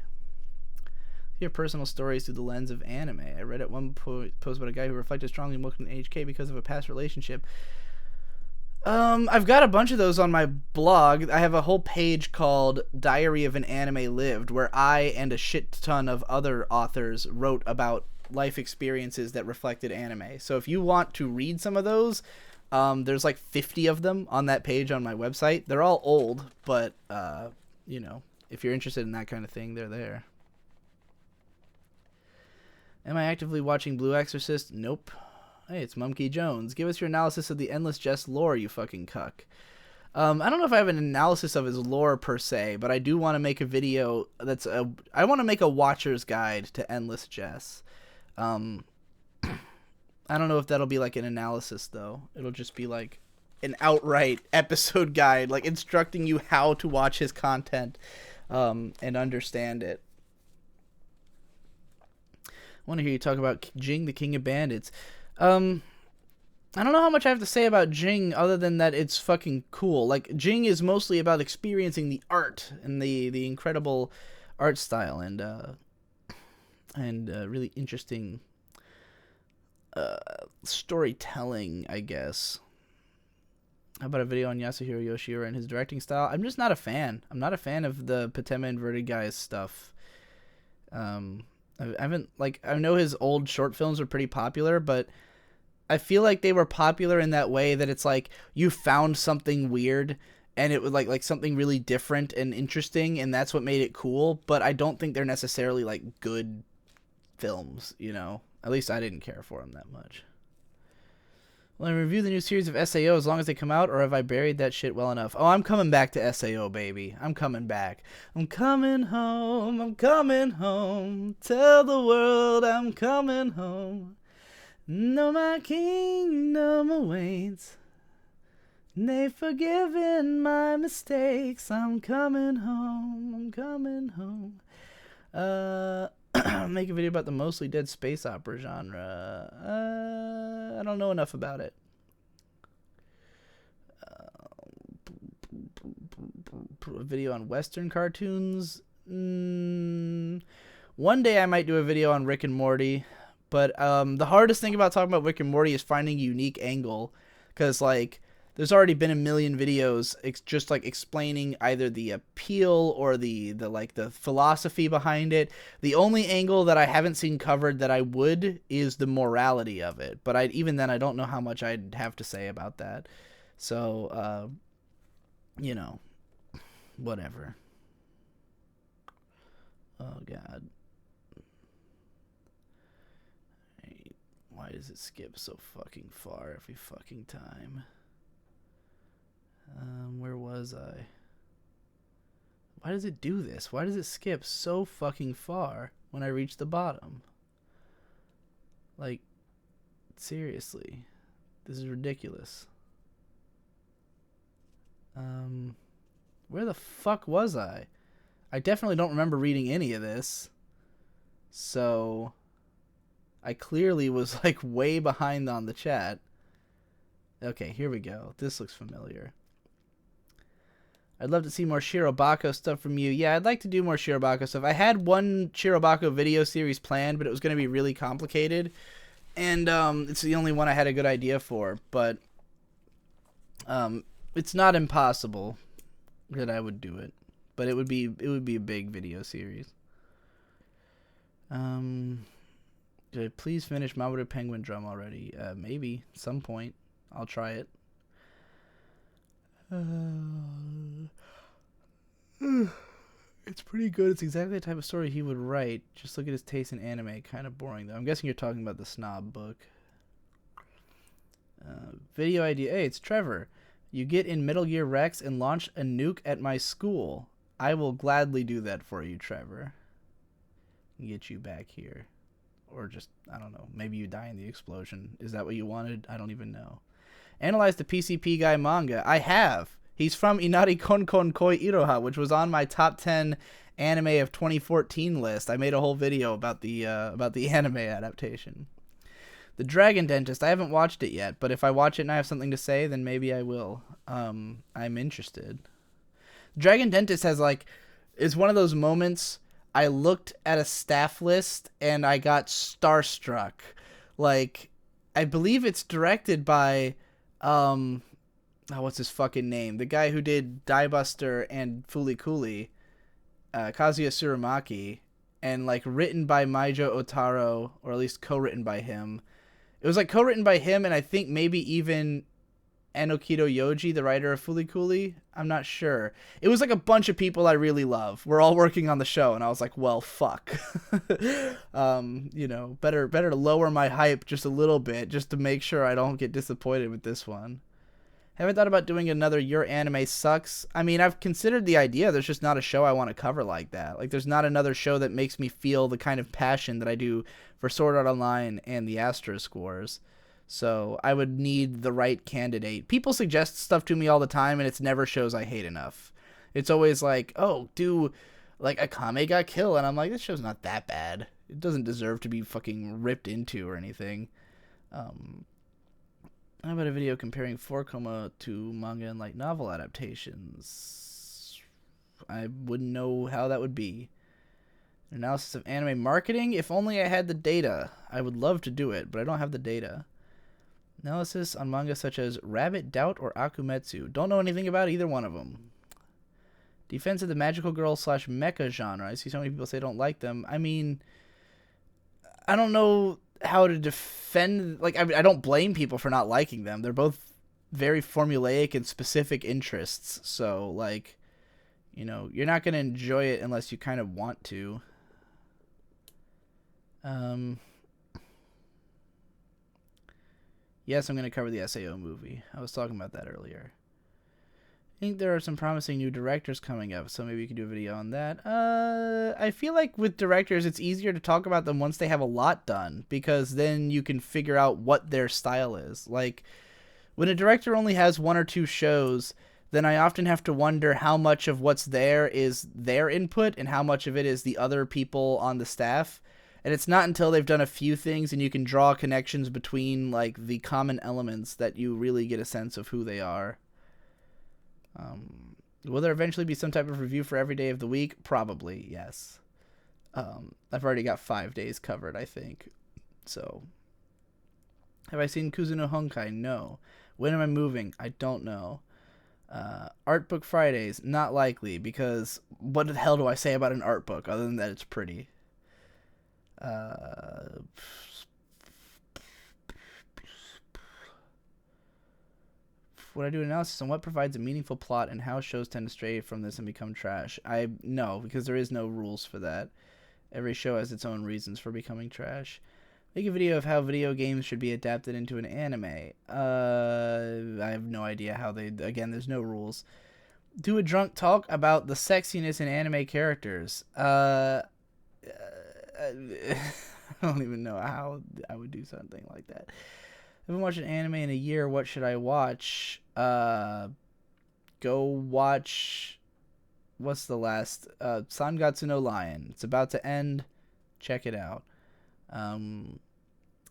Your personal stories through the lens of anime. I read at one post about a guy who reflected strongly on looking at HK because of a past relationship. I've got a bunch of those on my blog. I have a whole page called Diary of an Anime Lived, where I and a shit ton of other authors wrote about life experiences that reflected anime. So if you want to read some of those, there's like 50 of them on that page on my website. They're all old, but, you know, if you're interested in that kind of thing, they're there. Am I actively watching Blue Exorcist? Nope. Hey, it's Mumkey Jones. Give us your analysis of the Endless Jest lore, you fucking cuck. I don't know if I have an analysis of his lore per se, but I do want to make a video I want to make a watcher's guide to Endless Jest. I don't know if that'll be like an analysis, though. It'll just be like an outright episode guide, like instructing you how to watch his content and understand it. I want to hear you talk about Jing, the King of Bandits. I don't know how much I have to say about Jing other than that it's fucking cool. Like, Jing is mostly about experiencing the art and the incredible art style and really interesting storytelling, I guess. How about a video on Yasuhiro Yoshiura and his directing style? I'm just not a fan. I'm not a fan of the Patema Inverted Guy's stuff. I haven't, like, I know his old short films were pretty popular, but I feel like they were popular in that way that it's like you found something weird and it was like something really different and interesting, and that's what made it cool. But I don't think they're necessarily like good films, you know. At least I didn't care for them that much. Will I review the new series of SAO as long as they come out, or have I buried that shit well enough? Oh, I'm coming back to SAO, baby. I'm coming back. I'm coming home. I'm coming home. Tell the world I'm coming home. No, my kingdom awaits. They've forgiven my mistakes. I'm coming home. I'm coming home. Make a video about the mostly dead space opera genre. I don't know enough about it. A video on Western cartoons. One day I might do a video on Rick and Morty, but the hardest thing about talking about Rick and Morty is finding a unique angle, because like there's already been a million videos just like explaining either the appeal or the philosophy behind it. The only angle that I haven't seen covered that I would is the morality of it, but even then I don't know how much I'd have to say about that. So you know, whatever. Oh god. Why Why does it skip so fucking far every fucking time? Where was I? Why does it do this? Why does it skip so fucking far when I reach the bottom? Like, seriously. This is ridiculous. Where the fuck was I? I definitely don't remember reading any of this. So, I clearly was like way behind on the chat. Okay, here we go. This looks familiar. I'd love to see more Shirobako stuff from you. Yeah, I'd like to do more Shirobako stuff. I had one Shirobako video series planned, but it was going to be really complicated. And it's the only one I had a good idea for. But it's not impossible that I would do it. But it would be a big video series. Could I please finish Mamoru Penguin Drum already? Maybe. Some point. I'll try it. It's pretty good. It's exactly the type of story he would write. Just look at his taste in anime. Kind of boring, though. I'm guessing you're talking about the Snob book. Video idea. Hey, it's Trevor. You get in Metal Gear Rex and launch a nuke at my school. I will gladly do that for you, Trevor. Get you back here. Or just, I don't know, maybe you die in the explosion. Is that what you wanted? I don't even know. Analyze the PCP Guy manga. I have. He's from Inari Konkon Koi Iroha, which was on my top 10 anime of 2014 list. I made a whole video about the anime adaptation. The Dragon Dentist. I haven't watched it yet, but if I watch it and I have something to say, then maybe I will. I'm interested. Dragon Dentist is one of those moments I looked at a staff list and I got starstruck. Like, I believe it's directed by, what's his fucking name? The guy who did Die Buster and Fooly Cooly, Kazuya Tsurumaki, and like written by Maijo Otaro, or at least co-written by him. It was like co-written by him and I think maybe even Enokido Yoji, the writer of Fooly Cooly. I'm not sure. It was like a bunch of people I really love. We're all working on the show, and I was like, well, fuck. Better to lower my hype just a little bit, just to make sure I don't get disappointed with this one. Haven't thought about doing another Your Anime Sucks. I mean, I've considered the idea. There's just not a show I want to cover like that. Like, there's not another show that makes me feel the kind of passion that I do for Sword Art Online and the Asterisk Wars. So I would need the right candidate. People suggest stuff to me all the time, and it's never shows I hate enough. It's always like, oh, do like Akame ga Kill, and I'm like, this show's not that bad. It doesn't deserve to be fucking ripped into or anything. How about a video comparing 4-Koma to manga and light novel adaptations? I woun't know how that would be. Analysis of anime marketing? If only I had the data. I would love to do it, but I don't have the data. Analysis on manga such as Rabbit, Doubt, or Akumetsu. Don't know anything about either one of them. Defense of the magical girl / mecha genre. I see so many people say don't like them. I mean, I don't know how to defend. Like, I don't blame people for not liking them. They're both very formulaic and specific interests. So, like, you're not going to enjoy it unless you kind of want to. Yes, I'm going to cover the SAO movie. I was talking about that earlier. I think there are some promising new directors coming up, so maybe you can do a video on that. I feel like with directors, it's easier to talk about them once they have a lot done, because then you can figure out what their style is. Like, when a director only has 1 or 2 shows, then I often have to wonder how much of what's there is their input and how much of it is the other people on the staff. And it's not until they've done a few things and you can draw connections between, like, the common elements that you really get a sense of who they are. Will there eventually be some type of review for every day of the week? Probably, yes. I've already got 5 days covered, I think. So, have I seen Kuzuno Honkai? No. When am I moving? I don't know. Art book Fridays? Not likely, because what the hell do I say about an art book other than that it's pretty? Would I do an analysis on what provides a meaningful plot and how shows tend to stray from this and become trash? No, because there is no rules for that. Every show has its own reasons for becoming trash. Make a video of how video games should be adapted into an anime. I have no idea how they. Again, there's no rules. Do a drunk talk about the sexiness in anime characters. I don't even know how I would do something like that. I haven't watched an anime in a year. What should I watch? Go watch. What's the last? Sangatsu no Lion. It's about to end. Check it out.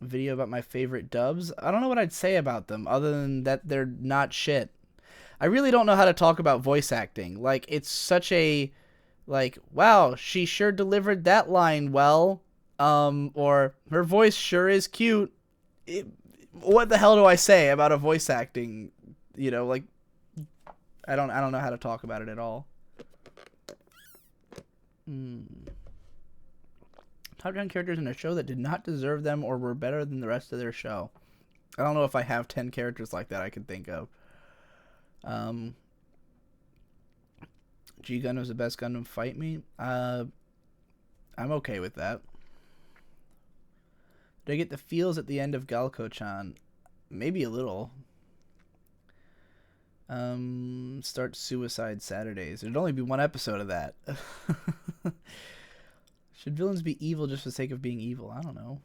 Video about my favorite dubs. I don't know what I'd say about them other than that they're not shit. I really don't know how to talk about voice acting. Like, it's such a, like, wow, she sure delivered that line well. Or her voice sure is cute. What the hell do I say about a voice acting? You know, like, I don't know how to talk about it at all. Top 10 characters in a show that did not deserve them or were better than the rest of their show. I don't know if I have 10 characters like that I can think of. G Gundam's the best Gundam. Fight me. I'm okay with that. Did I get the feels at the end of Galco-chan? Maybe a little. Start Suicide Saturdays. There'd only be one episode of that. Should villains be evil just for the sake of being evil? I don't know.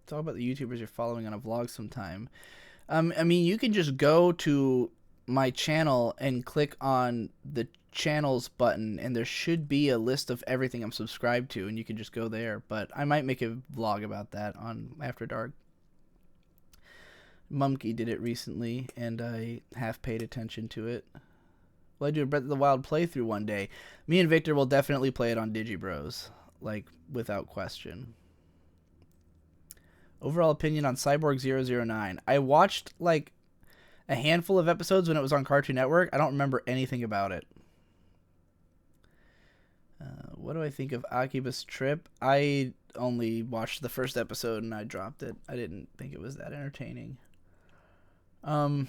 Talk about the YouTubers you're following on a vlog sometime. I mean, you can just go to my channel and click on the channels button, and there should be a list of everything I'm subscribed to, and you can just go there. But I might make a vlog about that on After Dark. Mumkey did it recently, and I half paid attention to it. Will I do a Breath of the Wild playthrough one day? Me and Victor will definitely play it on Digibros, like, without question. Overall opinion on Cyborg 009. I watched, like, a handful of episodes when it was on Cartoon Network. I don't remember anything about it. What do I think of Akiba's Trip? I only watched the first episode and I dropped it. I didn't think it was that entertaining. How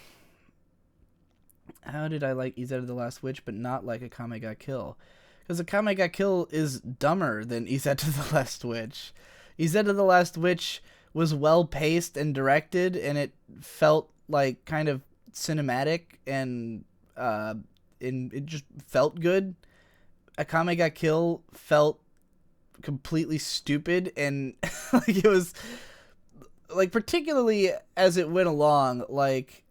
did I like Izetta the Last Witch but not like Akame ga Kill? Because Akame ga Kill is dumber than Izetta the Last Witch. Izetta the Last Witch was well paced and directed, and it felt like kind of cinematic, and it just felt good. Akame ga Kill felt completely stupid, and like it was like, particularly as it went along, like,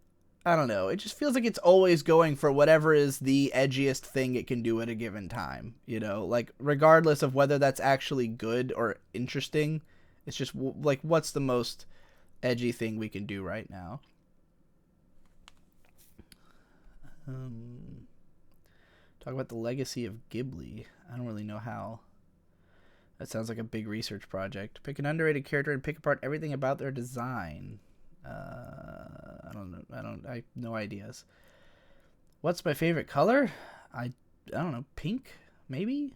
I don't know, it just feels like it's always going for whatever is the edgiest thing it can do at a given time, you know, like, regardless of whether that's actually good or interesting. It's just like, what's the most edgy thing we can do right now? Talk about the legacy of Ghibli. I don't really know how. That sounds like a big research project. Pick an underrated character and pick apart everything about their design. I don't know. I have no ideas. What's my favorite color? I don't know. Pink, maybe?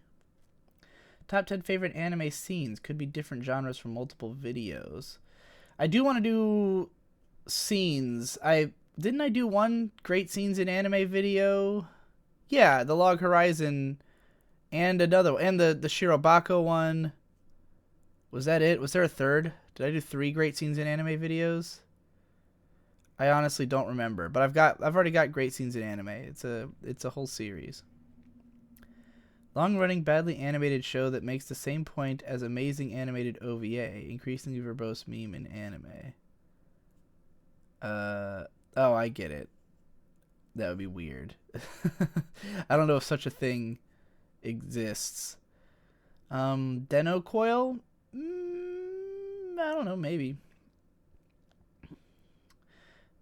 Top 10 favorite anime scenes. Could be different genres from multiple videos. I do want to do scenes. Didn't I do one great scenes in anime video? Yeah, the Log Horizon and another, and the Shirobako one. Was that it? Was there a third? Did I do 3 great scenes in anime videos? I honestly don't remember, but I've already got great scenes in anime. It's a whole series. Long-running, badly animated show that makes the same point as amazing animated OVA, increasingly verbose meme in anime. Oh, I get it. That would be weird. I don't know if such a thing exists. Deno Coil? I don't know, maybe.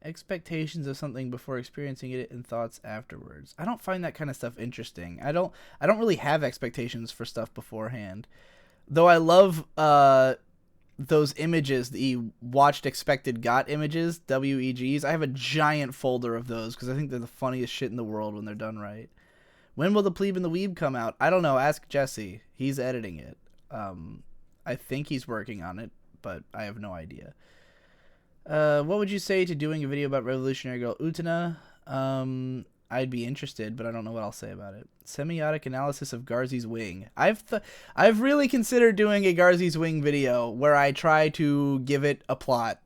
Expectations of something before experiencing it and thoughts afterwards. I don't find that kind of stuff interesting. I don't really have expectations for stuff beforehand. Though I love those images, the watched expected got images, WEGs. I have a giant folder of those because I think they're the funniest shit in the world when they're done right. When will The Plebe and the Weeb come out? I don't know. Ask Jesse. He's editing it. I think he's working on it, but I have no idea. What would you say to doing a video about Revolutionary Girl Utena? I'd be interested, but I don't know what I'll say about it. Semiotic analysis of Garzy's wing. I've really considered doing a Garzy's wing video where I try to give it a plot,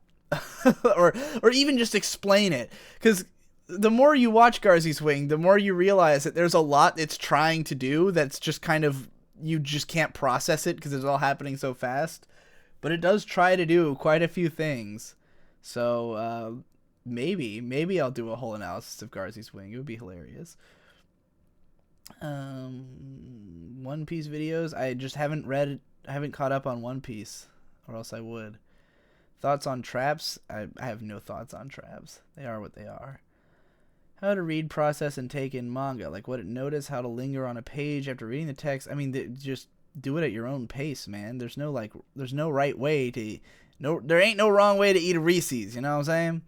or even just explain it, because the more you watch Garzy's wing, the more you realize that there's a lot it's trying to do that's just kind of, you just can't process it because it's all happening so fast. But it does try to do quite a few things. So maybe I'll do a whole analysis of Garzy's wing. It would be hilarious. One Piece videos. I just haven't caught up on One Piece, or else I would. Thoughts on traps? I have no thoughts on traps. They are what they are. How to read, process, and take in manga. Like what it notice, how to linger on a page after reading the text. I mean, just do it at your own pace, man. There's no right way to... there ain't no wrong way to eat a Reese's, you know what I'm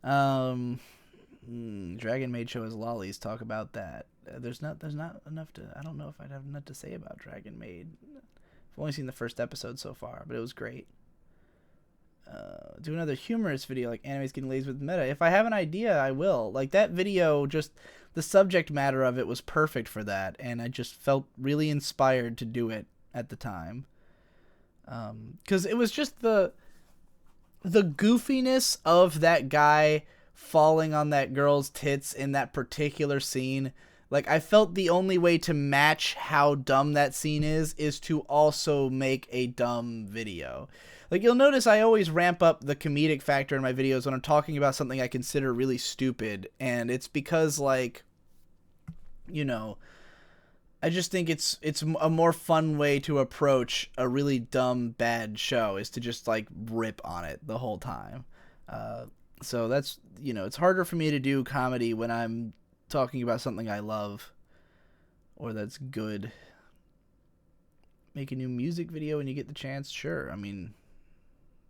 saying? Dragon Maid show his lollies. Talk about that. There's not enough to... I don't know if I'd have enough to say about Dragon Maid. I've only seen the first episode so far, but it was great. Do another humorous video like anime's getting lazy with meta. If I have an idea, I will. Like that video, just the subject matter of it was perfect for that, and I just felt really inspired to do it at the time. Because it was just the goofiness of that guy falling on that girl's tits in that particular scene. Like, I felt the only way to match how dumb that scene is to also make a dumb video. Like, you'll notice I always ramp up the comedic factor in my videos when I'm talking about something I consider really stupid. And it's because, like, you know, I just think it's a more fun way to approach a really dumb, bad show is to just, like, rip on it the whole time. So that's, you know, it's harder for me to do comedy when I'm talking about something I love or that's good. Make a new music video when you get the chance? Sure. I mean,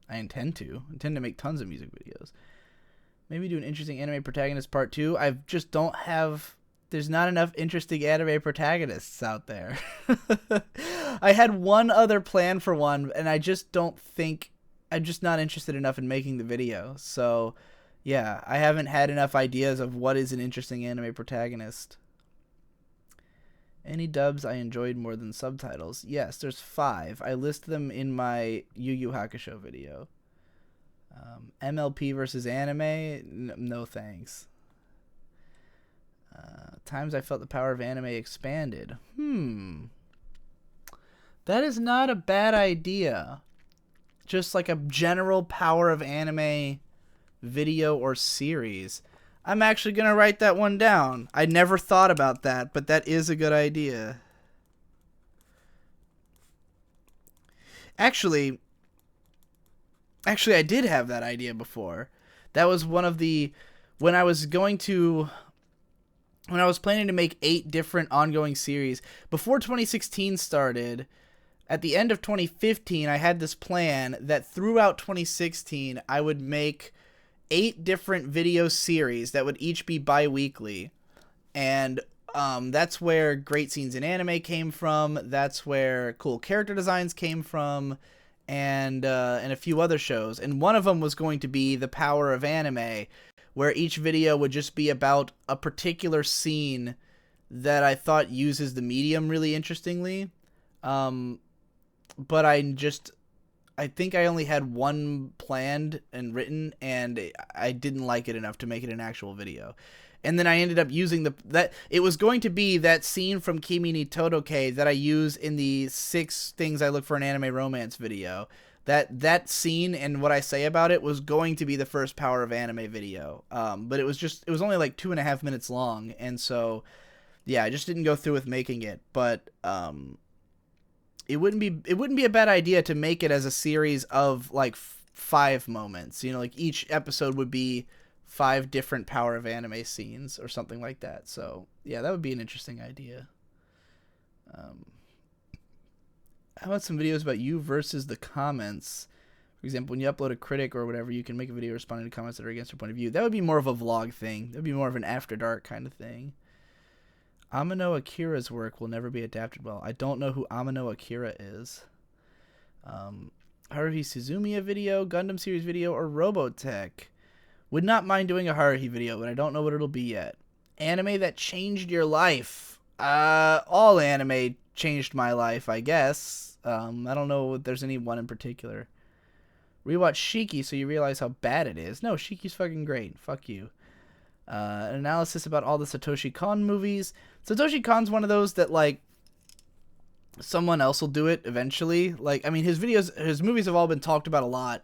I intend to make tons of music videos. Maybe do an interesting anime protagonist part 2. I just don't have... There's not enough interesting anime protagonists out there. I had one other plan for one, and I just don't think... I'm just not interested enough in making the video. So, yeah, I haven't had enough ideas of what is an interesting anime protagonist. Any dubs I enjoyed more than subtitles? Yes, there's 5. I list them in my Yu Yu Hakusho video. MLP versus anime? No thanks. Times I felt the power of anime expanded. That is not a bad idea. Just like a general power of anime video or series. I'm actually going to write that one down. I never thought about that, but that is a good idea. Actually, I did have that idea before. That was one of the... When I was planning to make 8 different ongoing series, before 2016 started, at the end of 2015, I had this plan that throughout 2016, I would make 8 different video series that would each be bi-weekly. And that's where Great Scenes in Anime came from. That's where Cool Character Designs came from. And a few other shows. And one of them was going to be The Power of Anime, where each video would just be about a particular scene that I thought uses the medium really interestingly. But I think I only had one planned and written, and I didn't like it enough to make it an actual video. And then I ended up using it was going to be that scene from Kimi ni Todoke that I use in the 6 things I look for in anime romance video. That scene and what I say about it was going to be the first Power of Anime video. But it was only like 2.5 minutes long, and so yeah, I just didn't go through with making it. But it wouldn't be a bad idea to make it as a series of like 5 moments. You know, like each episode would be 5 different Power of Anime scenes or something like that. So yeah, that would be an interesting idea. How about some videos about you versus the comments? For example, when you upload a critic or whatever, you can make a video responding to comments that are against your point of view. That would be more of a vlog thing. That would be more of an after dark kind of thing. Amano Akira's work will never be adapted well. I don't know who Amano Akira is. Haruhi Suzumiya video, Gundam series video, or Robotech. Would not mind doing a Haruhi video, but I don't know what it'll be yet. Anime that changed your life. All anime changed my life, I guess. I don't know if there's any one in particular. Rewatch Shiki so you realize how bad it is. No, Shiki's fucking great. Fuck you. An analysis about all the Satoshi Kon movies. Satoshi Kon's one of those that, like, someone else will do it eventually. Like, I mean, his movies have all been talked about a lot.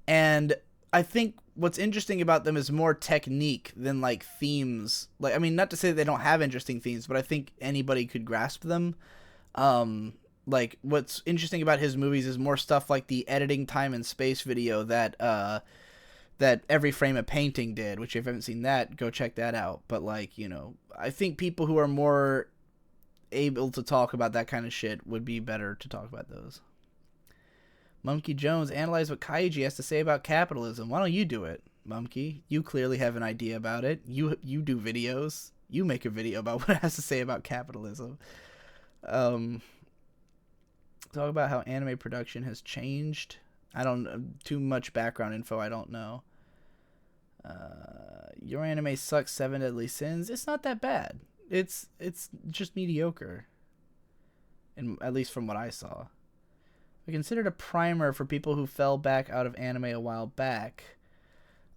And I think what's interesting about them is more technique than, like, themes. Like, I mean, not to say that they don't have interesting themes, but I think anybody could grasp them. Like, what's interesting about his movies is more stuff like the editing time and space video that Every Frame a Painting did, which if you haven't seen that, go check that out. But, like, you know, I think people who are more able to talk about that kind of shit would be better to talk about those. Mumkey Jones, analyze what Kaiji has to say about capitalism. Why don't you do it, Mumkey? You clearly have an idea about it. You do videos. You make a video about what it has to say about capitalism. Talk about how anime production has changed. I don't too much background info. I don't know. Your anime sucks. 7 Deadly Sins. It's not that bad. It's just mediocre. At least from what I saw. We considered a primer for people who fell back out of anime a while back.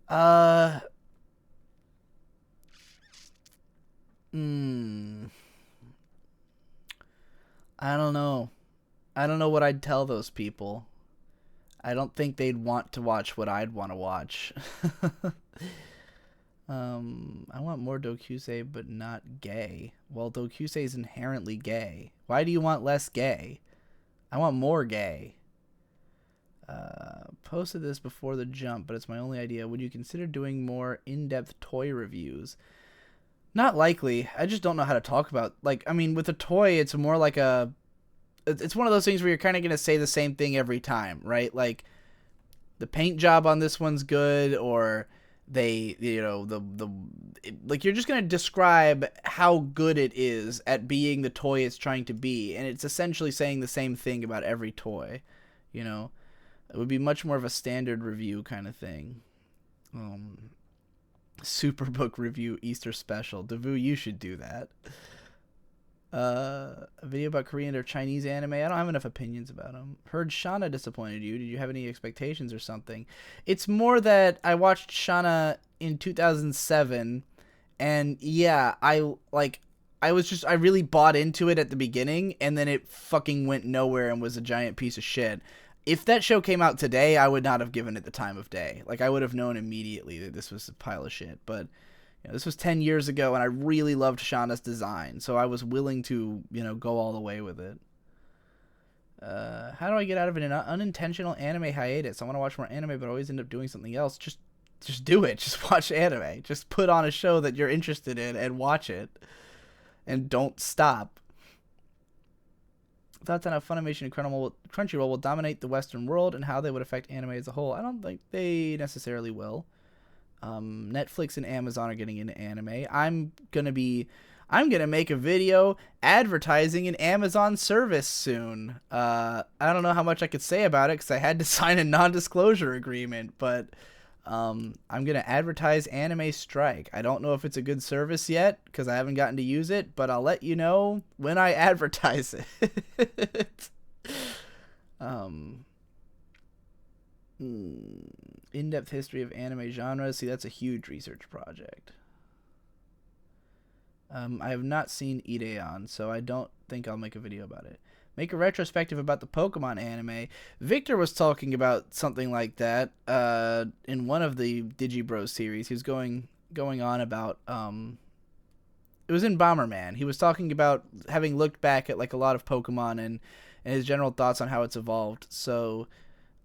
I don't know. I don't know what I'd tell those people. I don't think they'd want to watch what I'd want to watch. I want more Dokusei, but not gay. Well, Dokusei is inherently gay. Why do you want less gay? I want more gay. Posted this before the jump, but it's my only idea. Would you consider doing more in-depth toy reviews? Not likely. I just don't know how to talk about... Like, I mean, with a toy, it's more like a... It's one of those things where you're kind of going to say the same thing every time, right? Like, the paint job on this one's good, or they, you know, like, you're just going to describe how good it is at being the toy it's trying to be, and it's essentially saying the same thing about every toy, you know? It would be much more of a standard review kind of thing. Superbook review Easter special. Davu, you should do that. A video about Korean or Chinese anime. I don't have enough opinions about them. Heard Shauna disappointed you. Did you have any expectations or something? It's more that I watched Shauna in 2007, and yeah, I really bought into it at the beginning, and then it fucking went nowhere and was a giant piece of shit. If that show came out today, I would not have given it the time of day. Like, I would have known immediately that this was a pile of shit, but... You know, this was 10 years ago, and I really loved Shauna's design, so I was willing to, you know, go all the way with it. How do I get out of an unintentional anime hiatus? I want to watch more anime, but always end up doing something else. Just do it. Just watch anime. Just put on a show that you're interested in and watch it. And don't stop. Thoughts on how Funimation and Crunchyroll will dominate the Western world and how they would affect anime as a whole? I don't think they necessarily will. Netflix and Amazon are getting into anime. I'm gonna make a video advertising an Amazon service soon. I don't know how much I could say about it because I had to sign a non-disclosure agreement, but I'm gonna advertise Anime Strike. I don't know if it's a good service yet because I haven't gotten to use it, but I'll let you know when I advertise it. In-depth history of anime genres. See, that's a huge research project. I have not seen Ideon, so I don't think I'll make a video about it. Make a retrospective about the Pokemon anime. Victor was talking about something like that in one of the Digibros series. He was going on about... it was in Bomberman. He was talking about having looked back at, like, a lot of Pokemon and his general thoughts on how it's evolved. So...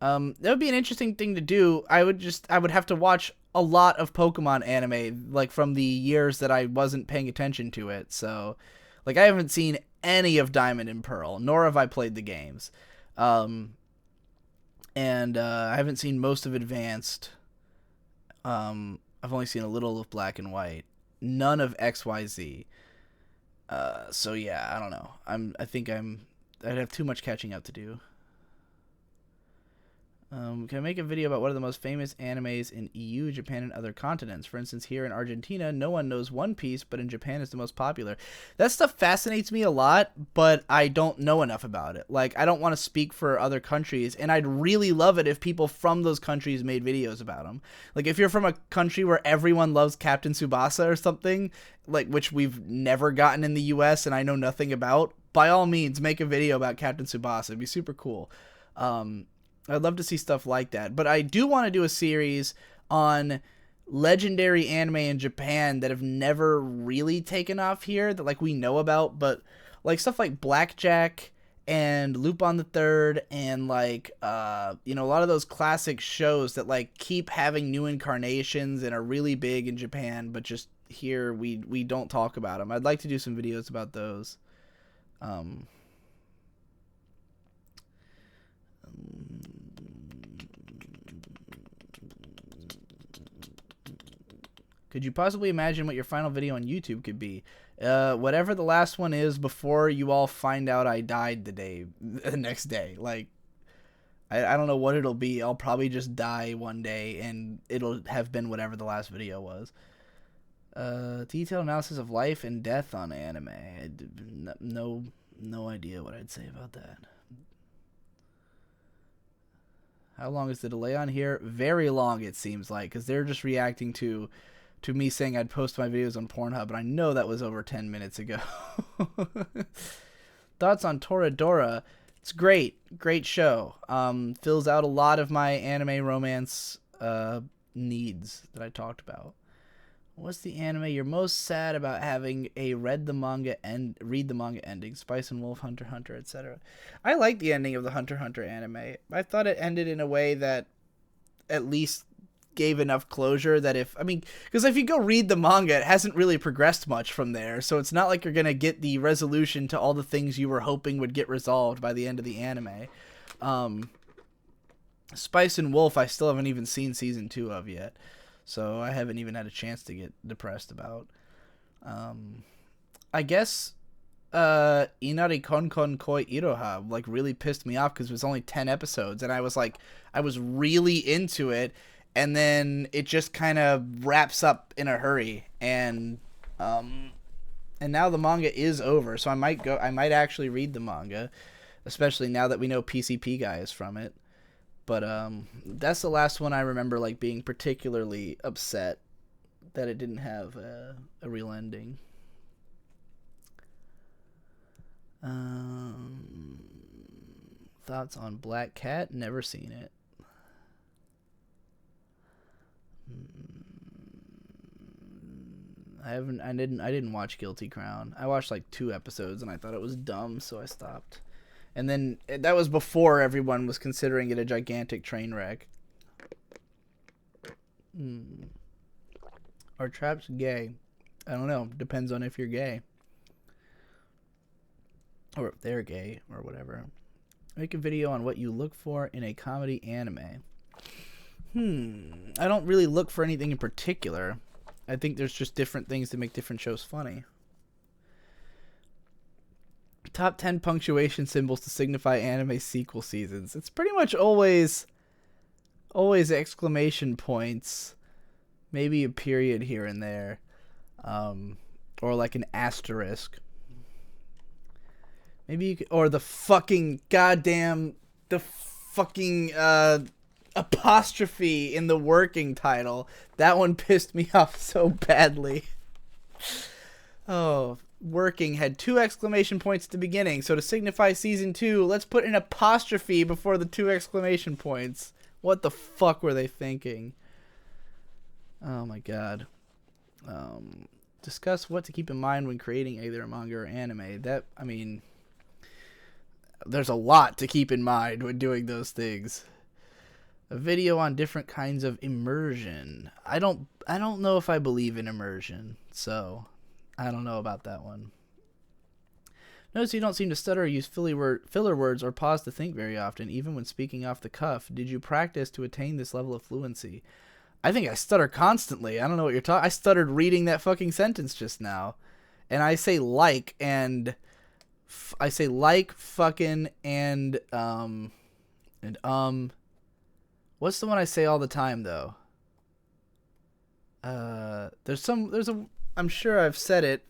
that would be an interesting thing to do. I would have to watch a lot of Pokemon anime, like, from the years that I wasn't paying attention to it. So, like, I haven't seen any of Diamond and Pearl, nor have I played the games. And I haven't seen most of Advanced. I've only seen a little of Black and White. None of XYZ. So yeah, I don't know. I'd have too much catching up to do. Can I make a video about one of the most famous animes in EU, Japan, and other continents? For instance, here in Argentina, no one knows One Piece, but in Japan it's the most popular. That stuff fascinates me a lot, but I don't know enough about it. Like, I don't want to speak for other countries, and I'd really love it if people from those countries made videos about them. Like, if you're from a country where everyone loves Captain Tsubasa or something, like, which we've never gotten in the US and I know nothing about, by all means, make a video about Captain Tsubasa. It'd be super cool. I'd love to see stuff like that. But I do want to do a series on legendary anime in Japan that have never really taken off here, that like we know about, but like stuff like Blackjack and Lupin the Third and like a lot of those classic shows that like keep having new incarnations and are really big in Japan, but just here we don't talk about them. I'd like to do some videos about those. Could you possibly imagine what your final video on YouTube could be? Whatever the last one is before you all find out I died the next day. Like, I don't know what it'll be. I'll probably just die one day and it'll have been whatever the last video was. Detailed analysis of life and death on anime. No idea what I'd say about that. How long is the delay on here? Very long, it seems like, because they're just reacting to me saying I'd post my videos on Pornhub, and I know that was over 10 minutes ago. Thoughts on Toradora? It's great. Great show. Fills out a lot of my anime romance needs that I talked about. What's the anime you're most sad about having a read the manga ending? Spice and Wolf, Hunter x Hunter, etc. I like the ending of the Hunter x Hunter anime. I thought it ended in a way that at least gave enough closure that because if you go read the manga, it hasn't really progressed much from there, so it's not like you're gonna get the resolution to all the things you were hoping would get resolved by the end of the anime. Spice and Wolf I still haven't even seen season 2 of yet, so I haven't even had a chance to get depressed about. I guess Inari Konkon Koi Iroha like really pissed me off because it was only 10 episodes and I was really into it. And then it just kind of wraps up in a hurry, and now the manga is over, so I might actually read the manga, especially now that we know PCP Guy is from it. But that's the last one I remember like being particularly upset that it didn't have a real ending. Thoughts on Black Cat? Never seen it. I didn't watch Guilty Crown. I watched like 2 episodes and I thought it was dumb, so I stopped. And then that was before everyone was considering it a gigantic train wreck. Are traps gay? I don't know. Depends on if you're gay. Or if they're gay or whatever. Make a video on what you look for in a comedy anime. I don't really look for anything in particular. I think there's just different things that make different shows funny. Top 10 punctuation symbols to signify anime sequel seasons. It's pretty much always exclamation points. Maybe a period here and there. Or like an asterisk. Maybe you could, or the fucking apostrophe in the working title. That one pissed me off so badly. Oh, working had 2 exclamation points at the beginning, so to signify season 2, let's put an apostrophe before the 2 exclamation points. What the fuck were they thinking? Oh my god. Discuss what to keep in mind when creating either a manga or anime. There's a lot to keep in mind when doing those things. A video on different kinds of immersion. I don't know if I believe in immersion, so I don't know about that one. Notice you don't seem to stutter or use filler words or pause to think very often, even when speaking off the cuff. Did you practice to attain this level of fluency? I think I stutter constantly. I don't know what you're talking. I stuttered reading that fucking sentence just now, and I say like and I say like fucking and What's the one I say all the time though? I'm sure I've said it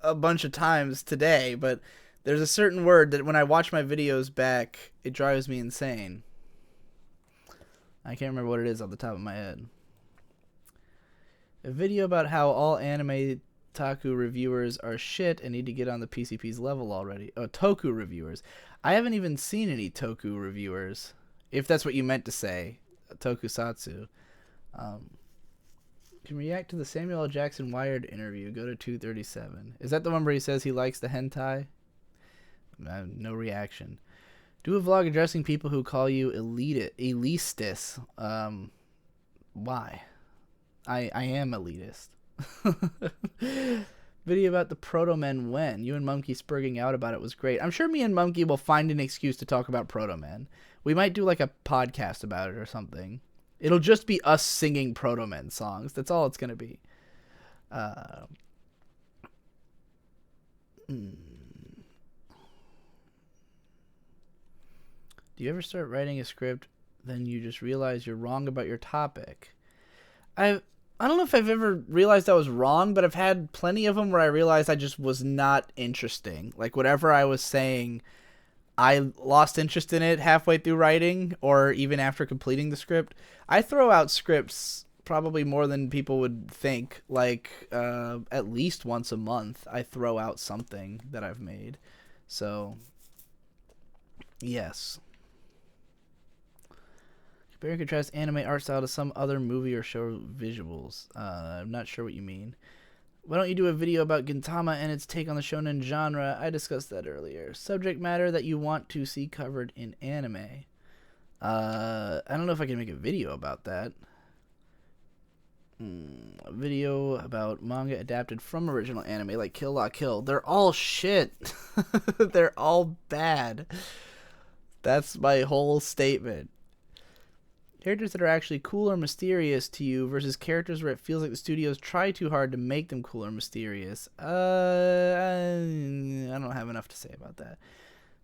a bunch of times today, but there's a certain word that when I watch my videos back, it drives me insane. I can't remember what it is off the top of my head. A video about how all anime Taku reviewers are shit and need to get on the PCP's level already. Oh, Toku reviewers. I haven't even seen any Toku reviewers, if that's what you meant to say. Tokusatsu. Can react to the Samuel L. Jackson Wired interview. Go to 237. Is that the one where he says he likes the hentai? No reaction. Do a vlog addressing people who call you elitist. Why? I am elitist. Video about the Proto Men when. You and Monkey spurging out about it was great. I'm sure me and Monkey will find an excuse to talk about Proto Men. We might do like a podcast about it or something. It'll just be us singing Proto Men songs. That's all it's going to be. Do you ever start writing a script, then you just realize you're wrong about your topic? I don't know if I've ever realized I was wrong, but I've had plenty of them where I realized I just was not interesting. Like whatever I was saying, I lost interest in it halfway through writing or even after completing the script. I throw out scripts probably more than people would think. Like at least once a month I throw out something that I've made. So, yes. Compare and contrast anime art style to some other movie or show visuals. I'm not sure what you mean. Why don't you do a video about Gintama and its take on the shonen genre? I discussed that earlier. Subject matter that you want to see covered in anime. I don't know if I can make a video about that. A video about manga adapted from original anime like Kill La Kill. They're all shit. They're all bad. That's my whole statement. Characters that are actually cool or mysterious to you versus characters where it feels like the studios try too hard to make them cool or mysterious. I don't have enough to say about that.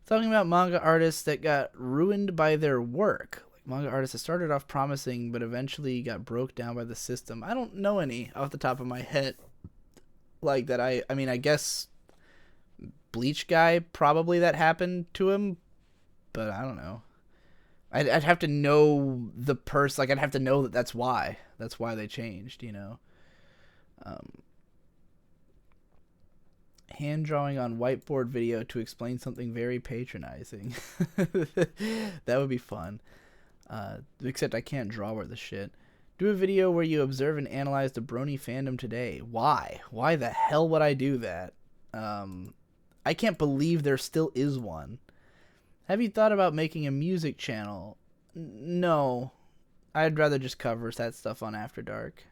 Talking about manga artists that got ruined by their work. Like manga artists that started off promising but eventually got broke down by the system. I don't know any off the top of my head like that. I mean, I guess Bleach guy, probably that happened to him, but I don't know. I'd have to know the person. Like, I'd have to know that that's why. That's why they changed, you know. Hand drawing on whiteboard video to explain something very patronizing. That would be fun. Except I can't draw worth the shit. Do a video where you observe and analyze the brony fandom today. Why? Why the hell would I do that? I can't believe there still is one. Have you thought about making a music channel? No. I'd rather just cover that stuff on After Dark.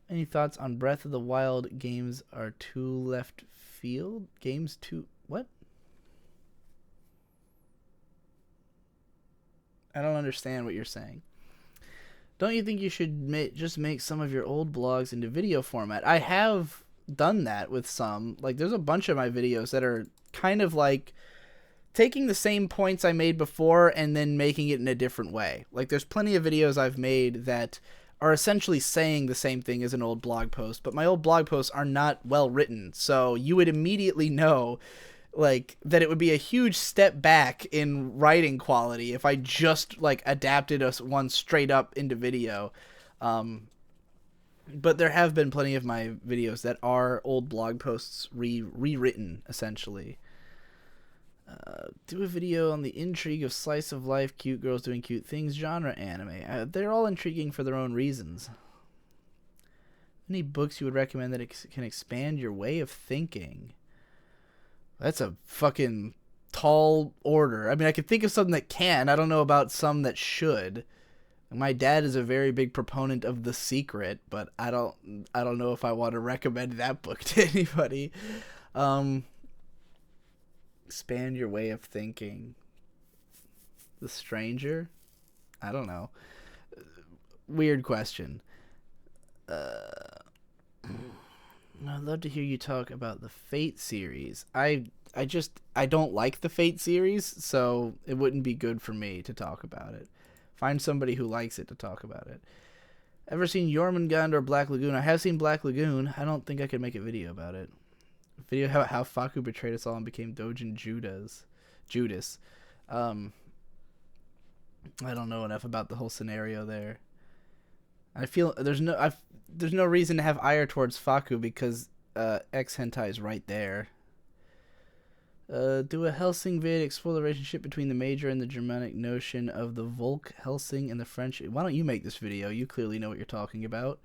Any thoughts on Breath of the Wild games are too left field? Games too... What? I don't understand what you're saying. Don't you think you should just make some of your old blogs into video format? I have done that with some. Like, there's a bunch of my videos that are kind of like taking the same points I made before and then making it in a different way. Like, there's plenty of videos I've made that are essentially saying the same thing as an old blog post, but my old blog posts are not well written, so you would immediately know, like, that it would be a huge step back in writing quality if I just, like, adapted one straight up into video. But there have been plenty of my videos that are old blog posts rewritten, essentially. Do a video on the intrigue of slice of life, cute girls doing cute things, genre anime. They're all intriguing for their own reasons. Any books you would recommend that can expand your way of thinking? That's a fucking tall order. I mean, I could think of some that can. I don't know about some that should. My dad is a very big proponent of The Secret, but I don't know if I want to recommend that book to anybody. Expand your way of thinking. The Stranger? I don't know. Weird question. I'd love to hear you talk about the Fate series. I don't like the Fate series, so it wouldn't be good for me to talk about it. Find somebody who likes it to talk about it. Ever seen Jormungand or Black Lagoon? I have seen Black Lagoon. I don't think I could make a video about it. A video about how Faku betrayed us all and became Dojin Judas. I don't know enough about the whole scenario there. I feel there's no reason to have ire towards Faku because X hentai is right there. Do a Helsing vid, explore the relationship between the major and the Germanic notion of the Volk, Helsing, and the French. Why don't you make this video? You clearly know what you're talking about.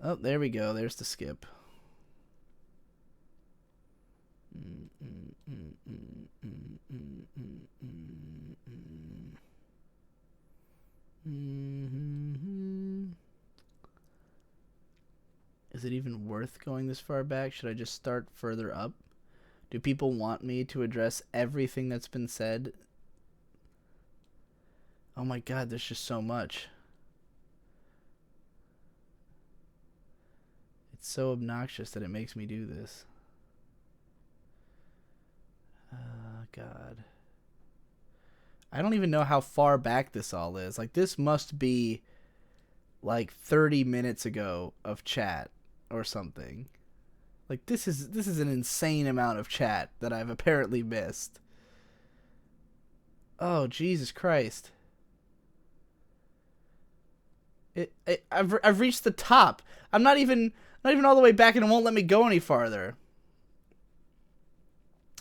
Oh, there we go. There's the skip. Is it even worth going this far back? Should I just start further up? Do people want me to address everything that's been said? Oh my god, there's just so much. It's so obnoxious that it makes me do this. God. I don't even know how far back this all is. Like, this must be like 30 minutes ago of chat or something. Like, this is an insane amount of chat that I've apparently missed. Oh, Jesus Christ. I've reached the top. I'm not even all the way back, and it won't let me go any farther.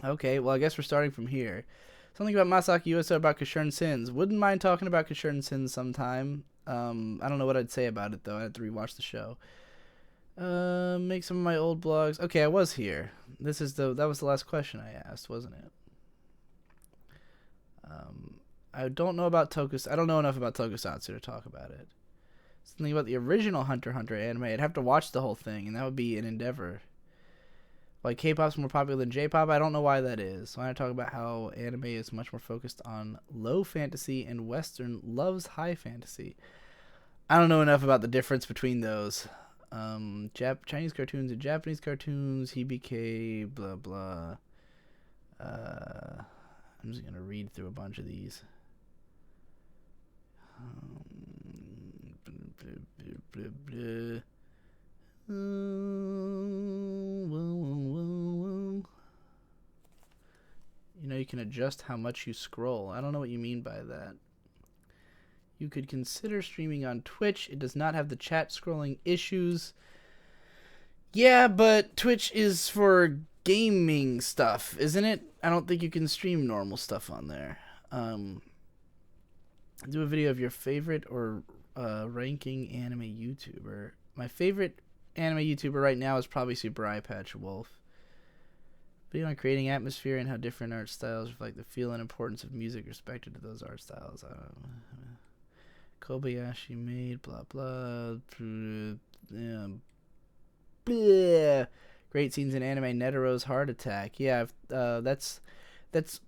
Okay, well, I guess we're starting from here. Something about Masaki Yuasa about Kashurn Sins. Wouldn't mind talking about Kashurn Sins sometime. I don't know what I'd say about it, though. I had to rewatch the show. Make some of my old blogs. Okay, I was here. That was the last question I asked, wasn't it? I don't know about I don't know enough about Tokusatsu to talk about it. Something about the original Hunter x Hunter anime. I'd have to watch the whole thing, and that would be an endeavor. Like, K-pop's more popular than J-pop. I don't know why that is. So I want to talk about how anime is much more focused on low fantasy and Western loves high fantasy. I don't know enough about the difference between those. Chinese cartoons and Japanese cartoons, Hibike, blah, blah. I'm just going to read through a bunch of these. You know, you can adjust how much you scroll. I don't know what you mean by that. You could consider streaming on Twitch. It does not have the chat scrolling issues. Yeah, but Twitch is for gaming stuff, isn't it? I don't think you can stream normal stuff on there. Do a video of your favorite or ranking anime YouTuber. My favorite anime YouTuber right now is probably Super Eye Patch Wolf. Video on creating atmosphere and how different art styles reflect the feel and importance of music respected to those art styles. I don't know. Kobayashi made blah blah. Bleh. Great scenes in anime. Netero's heart attack. Yeah, that's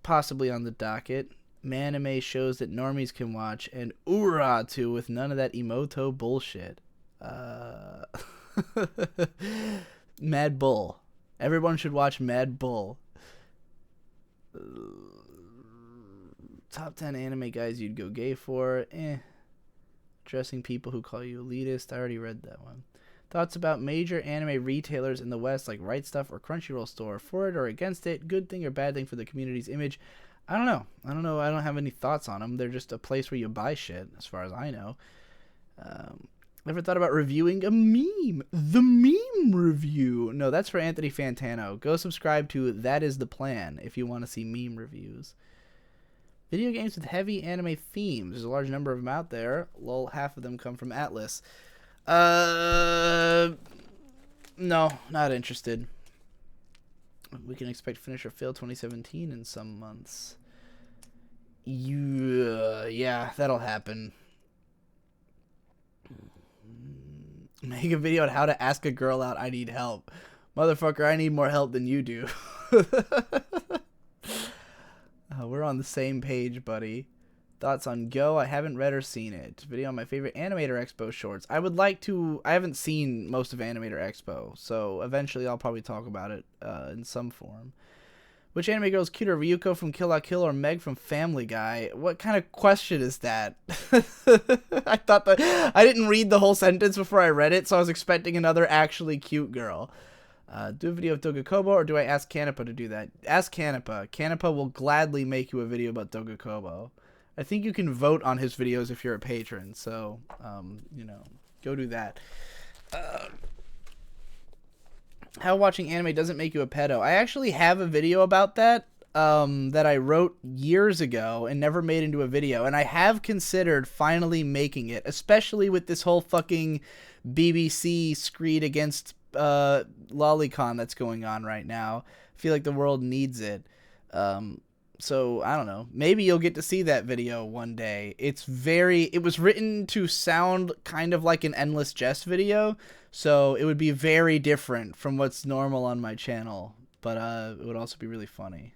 possibly on the docket. Manime shows that normies can watch, and Uratu with none of that Emoto bullshit. Mad Bull. Everyone should watch Mad Bull. Top 10 anime guys you'd go gay for. Addressing people who call you elitist. I already read that one. Thoughts about major anime retailers in the West like Right Stuff or Crunchyroll Store. For it or against it. Good thing or bad thing for the community's image. I don't know. I don't have any thoughts on them. They're just a place where you buy shit, as far as I know. Never thought about reviewing a meme. The meme review. No, that's for Anthony Fantano. Go subscribe to That Is the Plan if you want to see meme reviews. Video games with heavy anime themes. There's a large number of them out there. Lol, half of them come from Atlas. No, not interested. We can expect Finish or Fail 2017 in some months. Yeah, that'll happen. Make a video on how to ask a girl out. I need help. Motherfucker, I need more help than you do. We're on the same page, buddy. Thoughts on Go? I haven't read or seen it. Video on my favorite Animator Expo shorts. I would like to. I haven't seen most of Animator Expo, so eventually I'll probably talk about it in some form. Which anime girl is cuter, Ryuko from Kill la Kill or Meg from Family Guy? What kind of question is that? I thought that I didn't read the whole sentence before I read it, so I was expecting another actually cute girl. Do a video of Dogakobo, or do I ask Canepa to do that? Ask Canepa. Canepa will gladly make you a video about Dogakobo. I think you can vote on his videos if you're a patron, so, you know, go do that. How watching anime doesn't make you a pedo. I actually have a video about that that I wrote years ago and never made into a video. And I have considered finally making it, especially with this whole fucking BBC screed against Lolicon that's going on right now. I feel like the world needs it. So, I don't know. Maybe you'll get to see that video one day. It was written to sound kind of like an Endless Jest video, so it would be very different from what's normal on my channel, but it would also be really funny.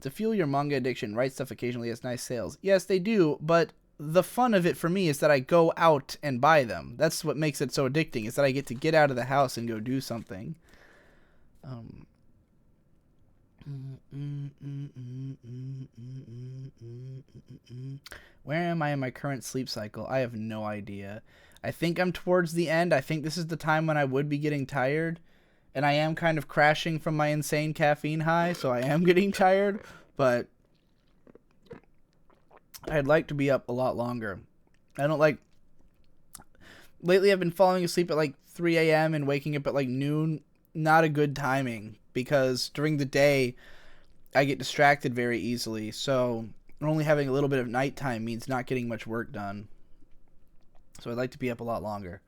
To fuel your manga addiction, write stuff occasionally has nice sales. Yes, they do, but the fun of it for me is that I go out and buy them. That's what makes it so addicting, is that I get to get out of the house and go do something. Where am I in my current sleep cycle? I have no idea. I think I'm towards the end. I think this is the time when I would be getting tired. And I am kind of crashing from my insane caffeine high, so I am getting tired. But I'd like to be up a lot longer. I don't like... Lately I've been falling asleep at like 3 a.m. and waking up at like noon. Not a good timing, because during the day I get distracted very easily. So only having a little bit of nighttime means not getting much work done. So I'd like to be up a lot longer.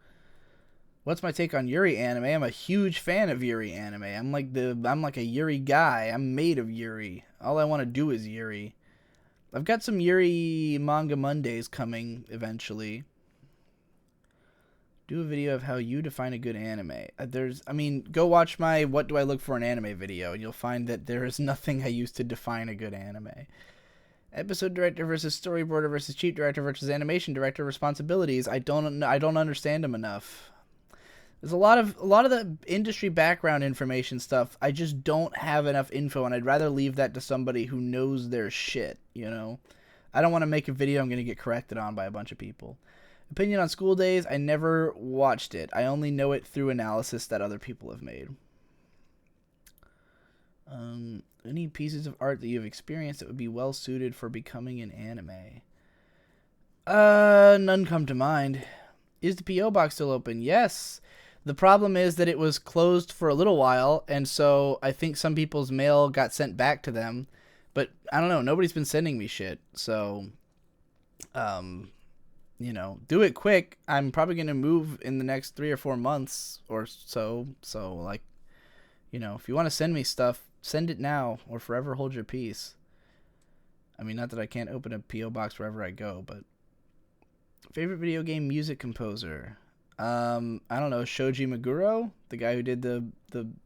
What's my take on Yuri anime? I'm a huge fan of Yuri anime. I'm like a Yuri guy. I'm made of Yuri. All I want to do is Yuri. I've got some Yuri manga Mondays coming eventually. Do a video of how you define a good anime. Go watch my What Do I Look For in Anime video, and you'll find that there is nothing I use to define a good anime. Episode director versus storyboarder versus cheap director versus animation director responsibilities. I don't understand them enough. There's a lot of the industry background information stuff. I just don't have enough info, and I'd rather leave that to somebody who knows their shit, you know? I don't want to make a video I'm going to get corrected on by a bunch of people. Opinion on School Days, I never watched it. I only know it through analysis that other people have made. Any pieces of art that you've experienced that would be well suited for becoming an anime? None come to mind. Is the P.O. box still open? Yes. The problem is that it was closed for a little while, and so I think some people's mail got sent back to them. But I don't know. Nobody's been sending me shit. So, you know, do it quick. I'm probably going to move in the next 3 or 4 months or so. So, like, you know, if you want to send me stuff, send it now or forever hold your peace. I mean, not that I can't open a P.O. box wherever I go, but... Favorite video game music composer? I don't know, Shoji Meguro, the guy who did the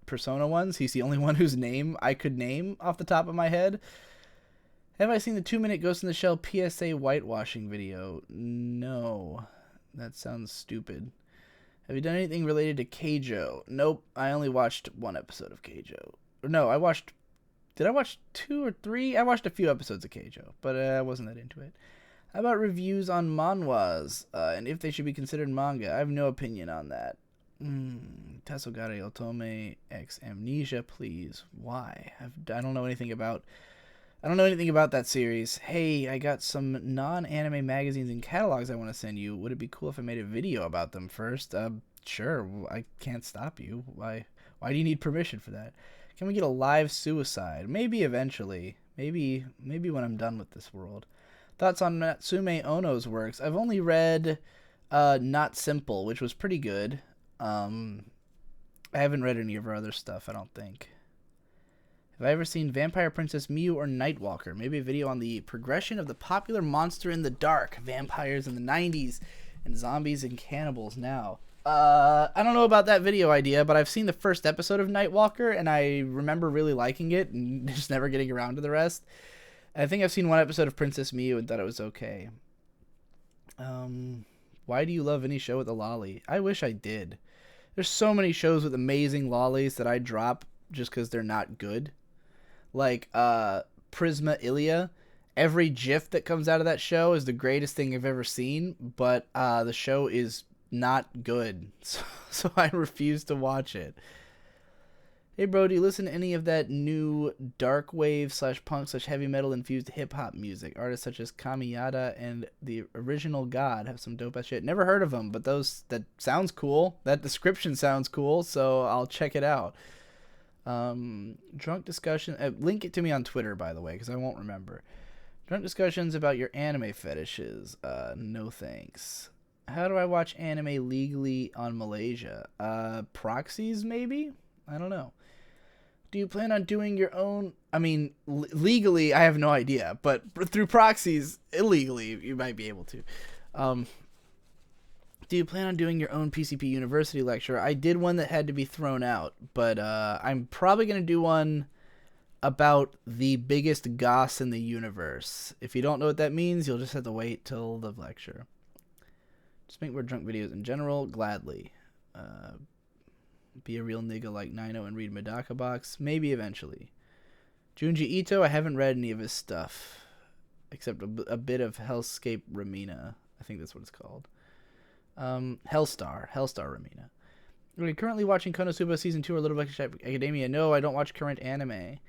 Persona ones. He's the only one whose name I could name off the top of my head. Have I seen the 2-minute Ghost in the Shell PSA whitewashing video? No. That sounds stupid. Have you done anything related to Keijo? Nope, I only watched 1 episode of Keijo. Or no, did I watch 2 or 3? I watched a few episodes of Keijo, but I wasn't that into it. How about reviews on manhwas, and if they should be considered manga? I have no opinion on that. Tasogare Otome X Amnesia, please. Why? I don't know anything about that series. Hey, I got some non-anime magazines and catalogs I want to send you. Would it be cool if I made a video about them first? Sure. I can't stop you. Why do you need permission for that? Can we get a live suicide? Maybe eventually. Maybe when I'm done with this world. Thoughts on Natsume Ono's works? I've only read Not Simple, which was pretty good. I haven't read any of her other stuff, I don't think. Have I ever seen Vampire Princess Miu or Nightwalker? Maybe a video on the progression of the popular monster in the dark, vampires in the 90s, and zombies and cannibals now. I don't know about that video idea, but I've seen the first episode of Nightwalker, and I remember really liking it and just never getting around to the rest. I think I've seen one episode of Princess Miyu and thought it was okay. Why do you love any show with a lolly? I wish I did. There's so many shows with amazing lollies that I drop just because they're not good. Like Prisma Ilia. Every GIF that comes out of that show is the greatest thing I've ever seen, but the show is not good, so I refuse to watch it. Hey bro, do you listen to any of that new dark wave / punk / heavy metal infused hip hop music? Artists such as Kamiyada and the Original God have some dope ass shit. Never heard of them, but that sounds cool. That description sounds cool, so I'll check it out. Drunk discussion. Link it to me on Twitter, by the way, because I won't remember. Drunk discussions about your anime fetishes. No thanks. How do I watch anime legally on Malaysia? Proxies, maybe? I don't know. Do you plan on doing your own? I mean, legally, I have no idea, but through proxies, illegally, you might be able to. Do you plan on doing your own PCP University lecture? I did one that had to be thrown out, but I'm probably going to do one about the biggest goss in the universe. If you don't know what that means, you'll just have to wait till the lecture. Just make more drunk videos in general, gladly. Be a real nigga like Nino and read Medaka Box, maybe eventually. Junji Ito, I haven't read any of his stuff, except a bit of Hellscape Ramina. I think that's what it's called. Hellstar Ramina. Are you currently watching Konosuba Season 2 or Little Black Academia? No, I don't watch current anime.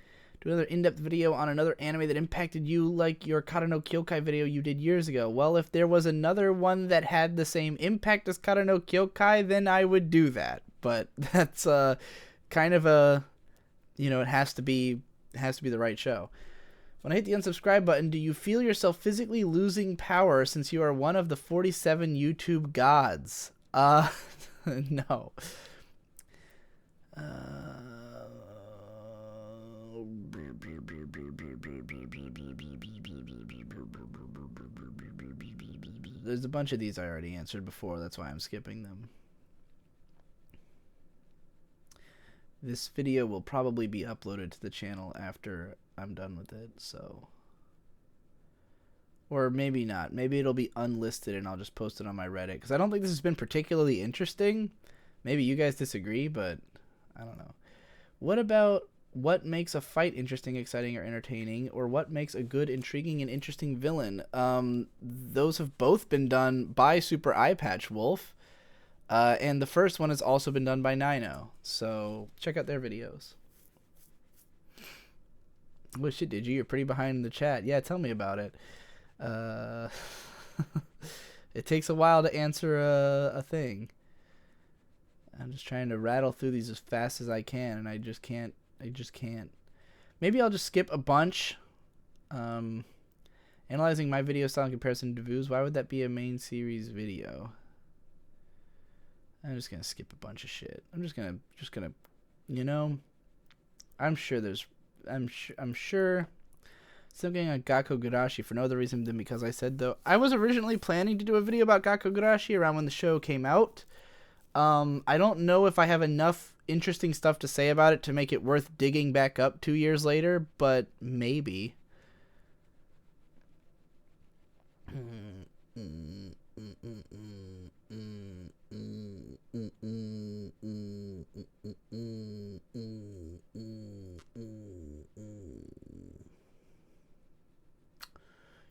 Do another in-depth video on another anime that impacted you like your Kara no Kyokai video you did years ago. Well, if there was another one that had the same impact as Kara no Kyokai, then I would do that. But that's kind of a, it has to be the right show. When I hit the unsubscribe button, do you feel yourself physically losing power since you are one of the 47 YouTube gods? No. There's a bunch of these I already answered before, that's why I'm skipping them. This video will probably be uploaded to the channel after I'm done with it, so. Or maybe not. Maybe it'll be unlisted and I'll just post it on my Reddit, because I don't think this has been particularly interesting. Maybe you guys disagree, but I don't know. What about what makes a fight interesting, exciting, or entertaining, or what makes a good, intriguing, and interesting villain? Those have both been done by Super Eye Patch Wolf. And the first one has also been done by Nino. So check out their videos. Oh shit, did you? You're pretty behind in the chat. Yeah, tell me about it. It takes a while to answer a thing. I'm just trying to rattle through these as fast as I can, and I just can't. Maybe I'll just skip a bunch. Analyzing my video style in comparison to Devu's. Why would that be a main series video? I'm just gonna skip a bunch of shit. I'm just gonna, I'm sure something on Gakko Gurashi for no other reason than because I said though. I was originally planning to do a video about Gakko Gurashi around when the show came out. I don't know if I have enough interesting stuff to say about it to make it worth digging back up 2 years later, but maybe.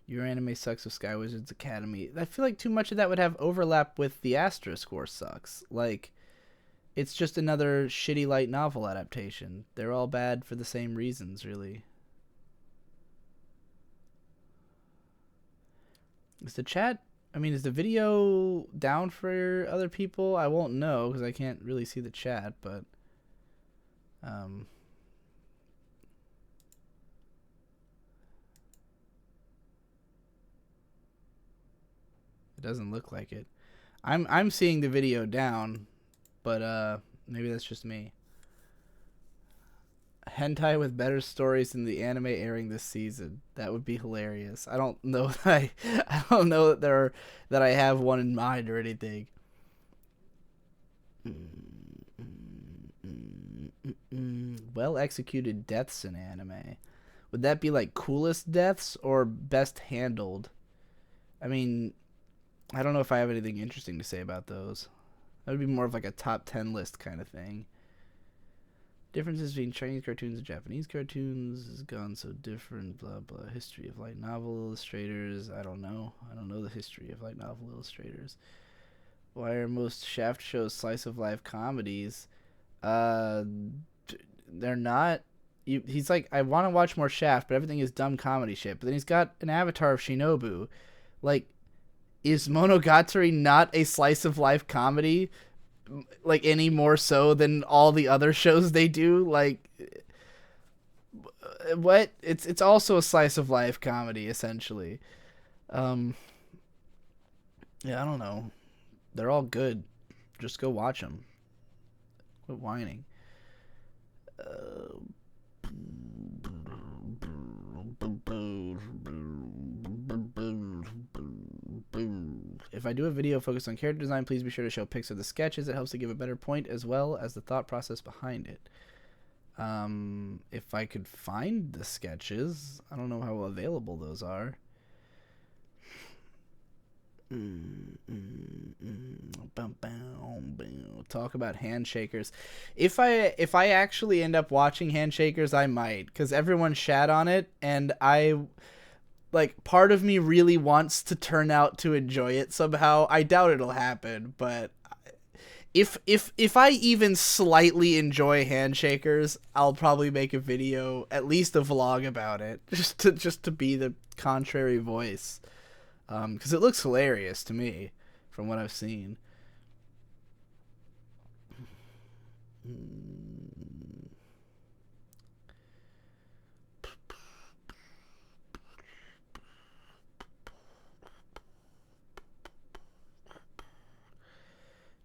Your anime sucks with Sky Wizards Academy. I feel like too much of that would have overlap with the Asterisk War sucks. Like, it's just another shitty light novel adaptation. They're all bad for the same reasons, really. Is the video down for other people? I won't know because I can't really see the chat, but it doesn't look like it. I'm seeing the video down, but maybe that's just me. Hentai with better stories than the anime airing this season. That would be hilarious. I don't know that I don't know that I have one in mind or anything. Well executed deaths in anime. Would that be like coolest deaths or best handled? I mean, I don't know if I have anything interesting to say about those. That would be more of like a top 10 list kind of thing. Differences between Chinese cartoons and Japanese cartoons has gone so different, blah blah. History of light novel illustrators. I don't know. I don't know the history of light novel illustrators. Why are most Shaft shows slice of life comedies? They're not. He's like, I want to watch more Shaft, but everything is dumb comedy shit. But then he's got an avatar of Shinobu. Like, is Monogatari not a slice of life comedy? Like, any more so than all the other shows they do? Like, what? It's also a slice of life comedy, essentially. Um, yeah, I don't know. They're all good. Just go watch them. Quit whining. If I do a video focused on character design, please be sure to show pics of the sketches. It helps to give a better point as well as the thought process behind it. If I could find the sketches, I don't know how available those are. Talk about Handshakers. If I actually end up watching Handshakers, I might, because everyone shat on it, and I, like, part of me really wants to turn out to enjoy it somehow. I doubt it'll happen, but if I even slightly enjoy Handshakers, I'll probably make a video, at least a vlog about it, just to be the contrary voice. Because it looks hilarious to me, from what I've seen.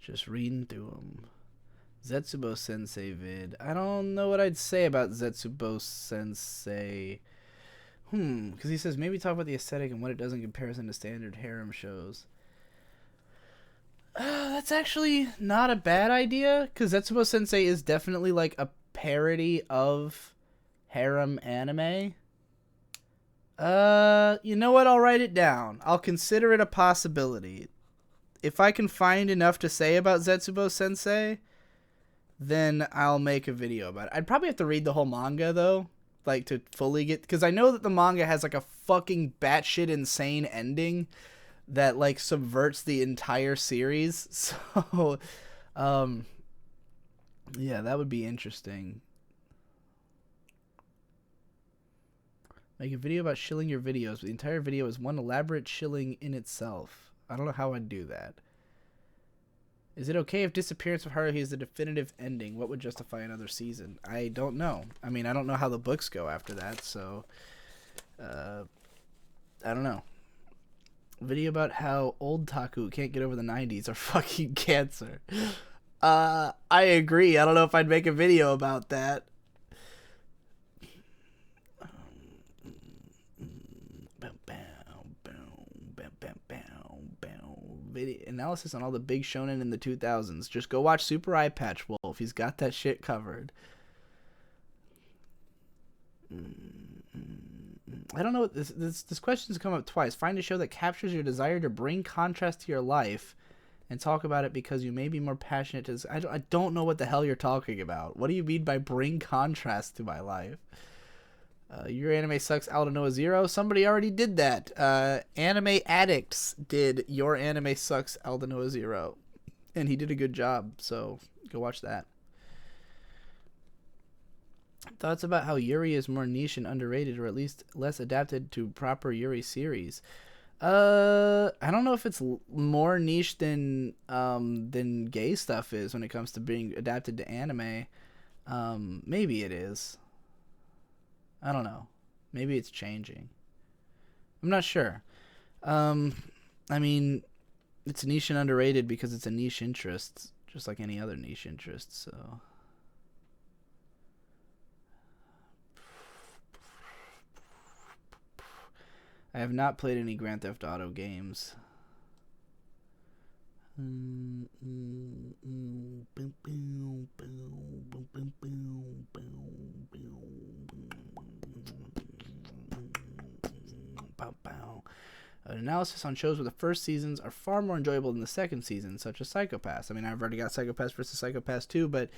Just reading through them. Zetsubo Sensei vid. I don't know what I'd say about Zetsubo Sensei. Because he says maybe talk about the aesthetic and what it does in comparison to standard harem shows. That's actually not a bad idea, because Zetsubo Sensei is definitely like a parody of harem anime. You know what? I'll write it down. I'll consider it a possibility. If I can find enough to say about Zetsubo Sensei, then I'll make a video about it. I'd probably have to read the whole manga, though, like, to fully get, because I know that the manga has like a fucking batshit insane ending that like subverts the entire series. So yeah, that would be interesting. Make a video about shilling your videos, but the entire video is one elaborate shilling in itself. I don't know how I'd do that. Is it okay if Disappearance of Haruhi is the definitive ending? What would justify another season? I don't know. I mean, I don't know how the books go after that, so I don't know. Video about how old Taku can't get over the 90s are fucking cancer. I agree. I don't know if I'd make a video about that. Video analysis on all the big shonen in the 2000s. Just go watch Super Eye Patch Wolf. He's got that shit covered. I don't know. This question's come up twice. Find a show that captures your desire to bring contrast to your life and talk about it because you may be more passionate to... I don't know what the hell you're talking about. What do you mean by bring contrast to my life? Your Anime Sucks Aldo Noah Zero. Somebody already did that. Anime Addicts did Your Anime Sucks Aldo Noah Zero. And he did a good job. So go watch that. Thoughts about how Yuri is more niche and underrated, or at least less adapted to proper Yuri series. I don't know if it's more niche than gay stuff is when it comes to being adapted to anime. Maybe it is. I don't know. Maybe it's changing. I'm not sure. I mean, it's niche and underrated because it's a niche interest, just like any other niche interest, so... I have not played any Grand Theft Auto games. analysis on shows where the first seasons are far more enjoyable than the second season, such as Psycho-Pass. I mean, I've already got Psycho-Pass versus Psycho-Pass 2, but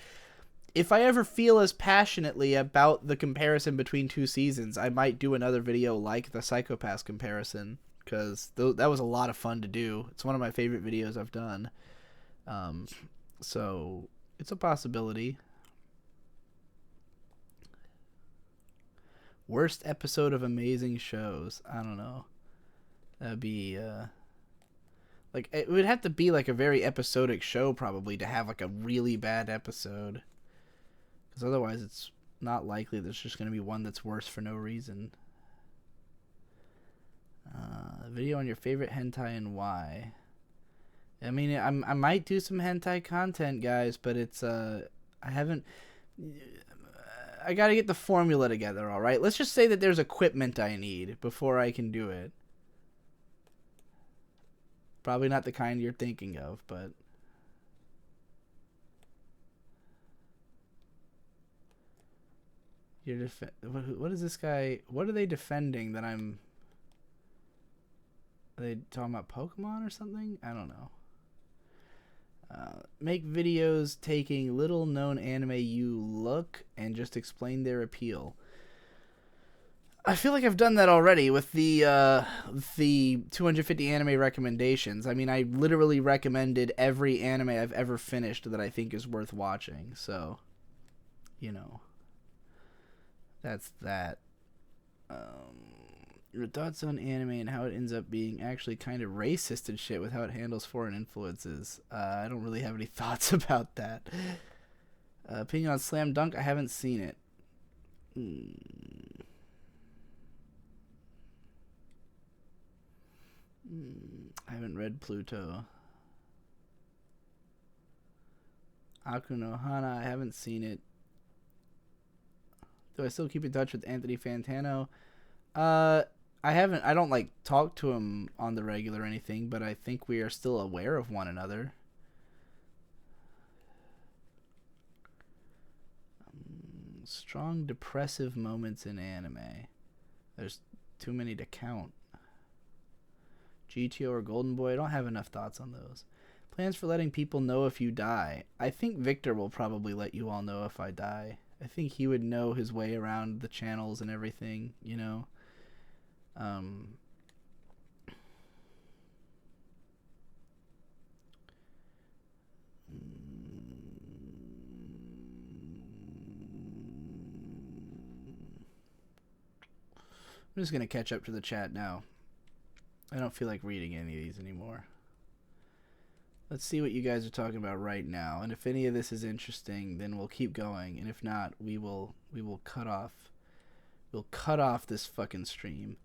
if I ever feel as passionately about the comparison between two seasons, I might do another video like the Psycho-Pass comparison, because that was a lot of fun to do. It's one of my favorite videos I've done. So it's a possibility. Worst episode of Amazing Shows. I don't know. That'd be like, it would have to be like a very episodic show probably to have like a really bad episode, because otherwise it's not likely there's just going to be one that's worse for no reason. Video on your favorite hentai and why. I mean, I might do some hentai content, guys, but it's I haven't. I gotta get the formula together. All right, let's just say that there's equipment I need before I can do it. Probably not the kind you're thinking of, but what is this guy? What are they defending that I'm? Are they talking about Pokemon or something? I don't know. Make videos taking little known anime you look and just explain their appeal. I feel like I've done that already with the 250 anime recommendations. I mean, I literally recommended every anime I've ever finished that I think is worth watching. So, you know, that's that. Your thoughts on anime and how it ends up being actually kind of racist and shit with how it handles foreign influences. I don't really have any thoughts about that. Opinion on Slam Dunk? I haven't seen it. I haven't read Pluto. Aku no Hana? I haven't seen it. Do I still keep in touch with Anthony Fantano? I don't like talk to him on the regular or anything, but I think we are still aware of one another. Strong depressive moments in anime. There's too many to count. GTO or Golden Boy, I don't have enough thoughts on those. Plans for letting people know if you die. I think Victor will probably let you all know if I die. I think he would know his way around the channels and everything, you know. I'm just gonna catch up to the chat now. I don't feel like reading any of these anymore. Let's see what you guys are talking about right now, and if any of this is interesting, then we'll keep going, and if not, we will cut off. We'll cut off this fucking stream.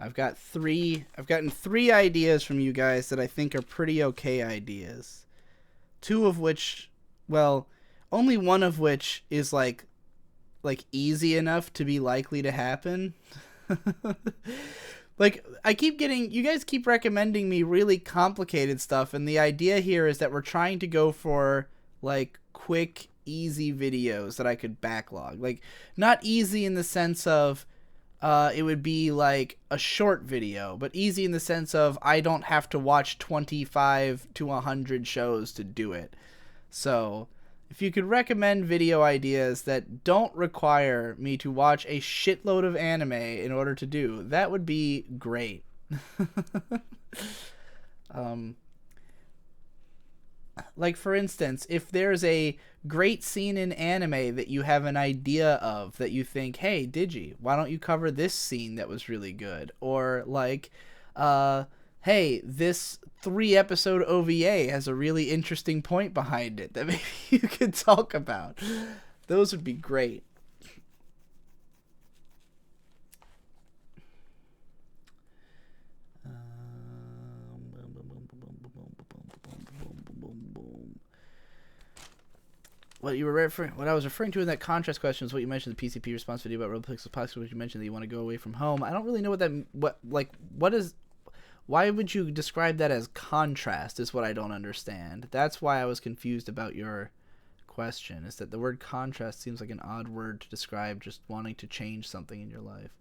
I've gotten 3 ideas from you guys that I think are pretty okay ideas. 2 of which, well, only one of which is like easy enough to be likely to happen. Like, you guys keep recommending me really complicated stuff, and the idea here is that we're trying to go for like quick, easy videos that I could backlog. Like, not easy in the sense of it would be like a short video, but easy in the sense of I don't have to watch 25 to 100 shows to do it. So, if you could recommend video ideas that don't require me to watch a shitload of anime in order to do, that would be great. Like, for instance, if there's a great scene in anime that you have an idea of that you think, hey, Digi, why don't you cover this scene that was really good? Or like, hey, this 3-episode OVA has a really interesting point behind it that maybe you could talk about. Those would be great. What I was referring to in that contrast question is what you mentioned in the PCP response video about Robopixels Podcast, which you mentioned that you want to go away from home. I don't really know why would you describe that as contrast is what I don't understand. That's why I was confused about your question, is that the word contrast seems like an odd word to describe just wanting to change something in your life.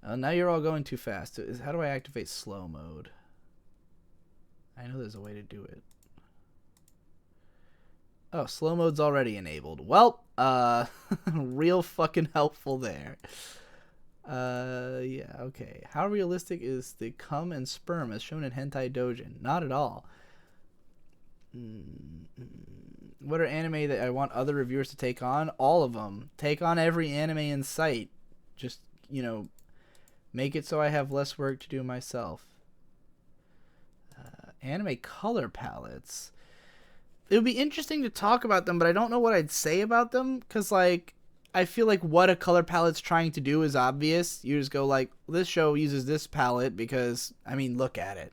Now you're all going too fast. How do I activate slow mode? I know there's a way to do it. Oh, slow mode's already enabled. Well, real fucking helpful there. Yeah, okay. How realistic is the cum and sperm as shown in Hentai Dojin? Not at all. What are anime that I want other reviewers to take on? All of them. Take on every anime in sight. Just, make it so I have less work to do myself. Anime color palettes. It would be interesting to talk about them, but I don't know what I'd say about them, because, like, I feel like what a color palette's trying to do is obvious. You just go, like, this show uses this palette because, I mean, look at it,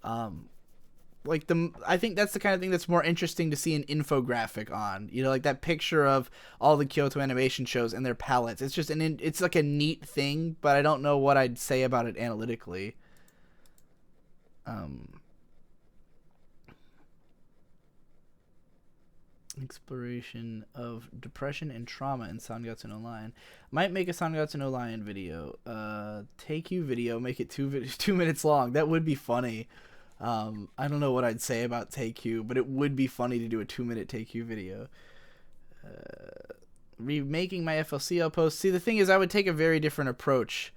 I think that's the kind of thing that's more interesting to see an infographic on, like that picture of all the Kyoto Animation shows and their palettes. It's just it's like a neat thing, but I don't know what I'd say about it analytically. Exploration of depression and trauma in Sangatsu no Lion. Might make a Sangatsu no Lion video. Take you video, make it 2 minutes long. That would be funny. I don't know what I'd say about Take You, but it would be funny to do a 2-minute Take You video. Remaking my FLCL post. See, the thing is, I would take a very different approach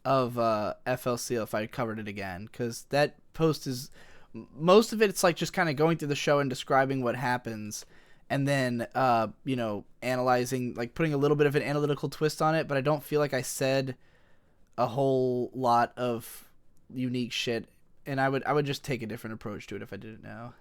of FLCL if I covered it again, because that post is, most of it's like just kind of going through the show and describing what happens, and then analyzing, like putting a little bit of an analytical twist on it. But I don't feel like I said a whole lot of unique shit, and I would just take a different approach to it if I did it now.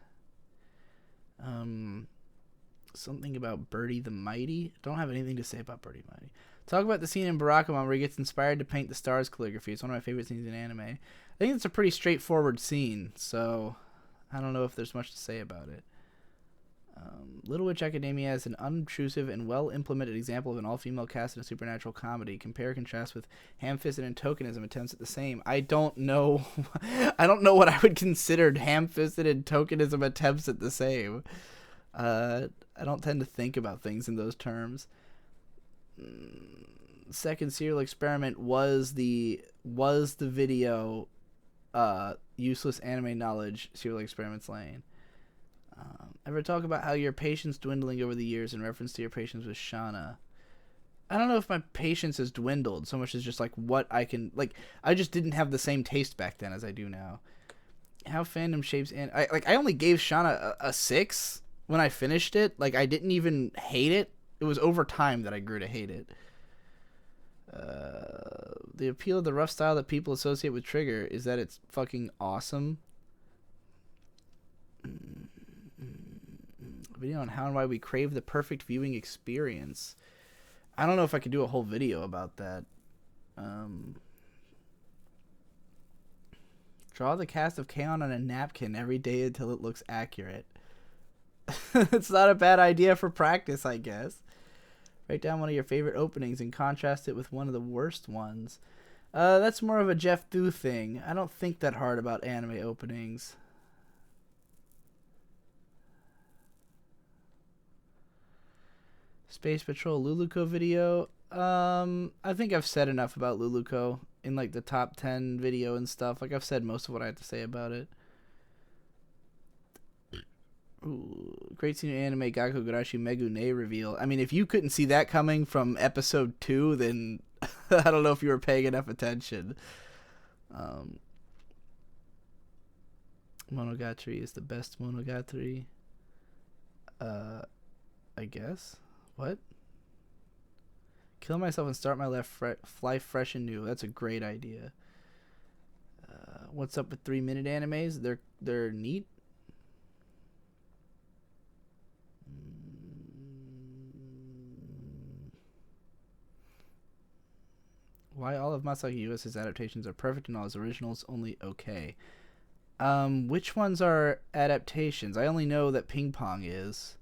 Something about Birdie the Mighty. Don't have anything to say about Birdie the Mighty. Talk about the scene in Barakamon where he gets inspired to paint the stars calligraphy. It's one of my favorite scenes in anime. I think it's a pretty straightforward scene, so I don't know if there's much to say about it. Little Witch Academia is an unobtrusive and well-implemented example of an all-female cast in a supernatural comedy. Compare and contrast with Ham-Fisted and Tokenism attempts at the same. I don't know what I would consider Ham-Fisted and Tokenism attempts at the same. I don't tend to think about things in those terms. Second serial experiment was the video Useless Anime Knowledge Serial Experiments Lane. Ever talk about how your patience dwindling over the years in reference to your patience with Shauna? I don't know if my patience has dwindled so much as just like what I can, like, I just didn't have the same taste back then as I do now. How fandom shapes I only gave Shauna a 6 when I finished it. Like, I didn't even hate it. It was over time that I grew to hate it. The appeal of the rough style that people associate with Trigger is that it's fucking awesome. Video on how and why we crave the perfect viewing experience. I don't know if I could do a whole video about that. Draw the cast of K-On! On a napkin every day until it looks accurate. It's not a bad idea for practice, I guess. Write down one of your favorite openings and contrast it with one of the worst ones. That's more of a Jeff Thu thing. I don't think that hard about anime openings. Space Patrol Luluco video. I think I've said enough about Luluco in like the top 10 video and stuff. Like, I've said most of what I have to say about it. Ooh, great scene in anime Gaku Garashi Megu Ne reveal. I mean, if you couldn't see that coming from episode 2, then I don't know if you were paying enough attention. Monogatari is the best Monogatari. I guess. What? Kill myself and start my life fresh and new. That's a great idea. What's up with 3-minute animes? They're neat. Why all of Masaki Yuasa's adaptations are perfect and all his originals only okay. Which ones are adaptations? I only know that Ping Pong is.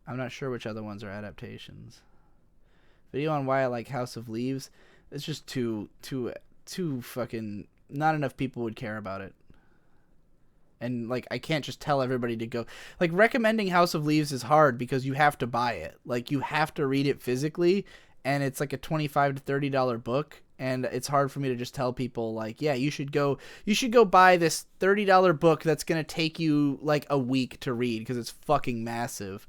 I'm not sure which other ones are adaptations. Video on why I like House of Leaves. It's just too fucking... Not enough people would care about it. And, like, I can't just tell everybody to go... Like, recommending House of Leaves is hard because you have to buy it. Like, you have to read it physically. and it's like a $25 to $30 book, and it's hard for me to just tell people like, yeah, you should go buy this $30 book that's gonna take you like a week to read because it's fucking massive.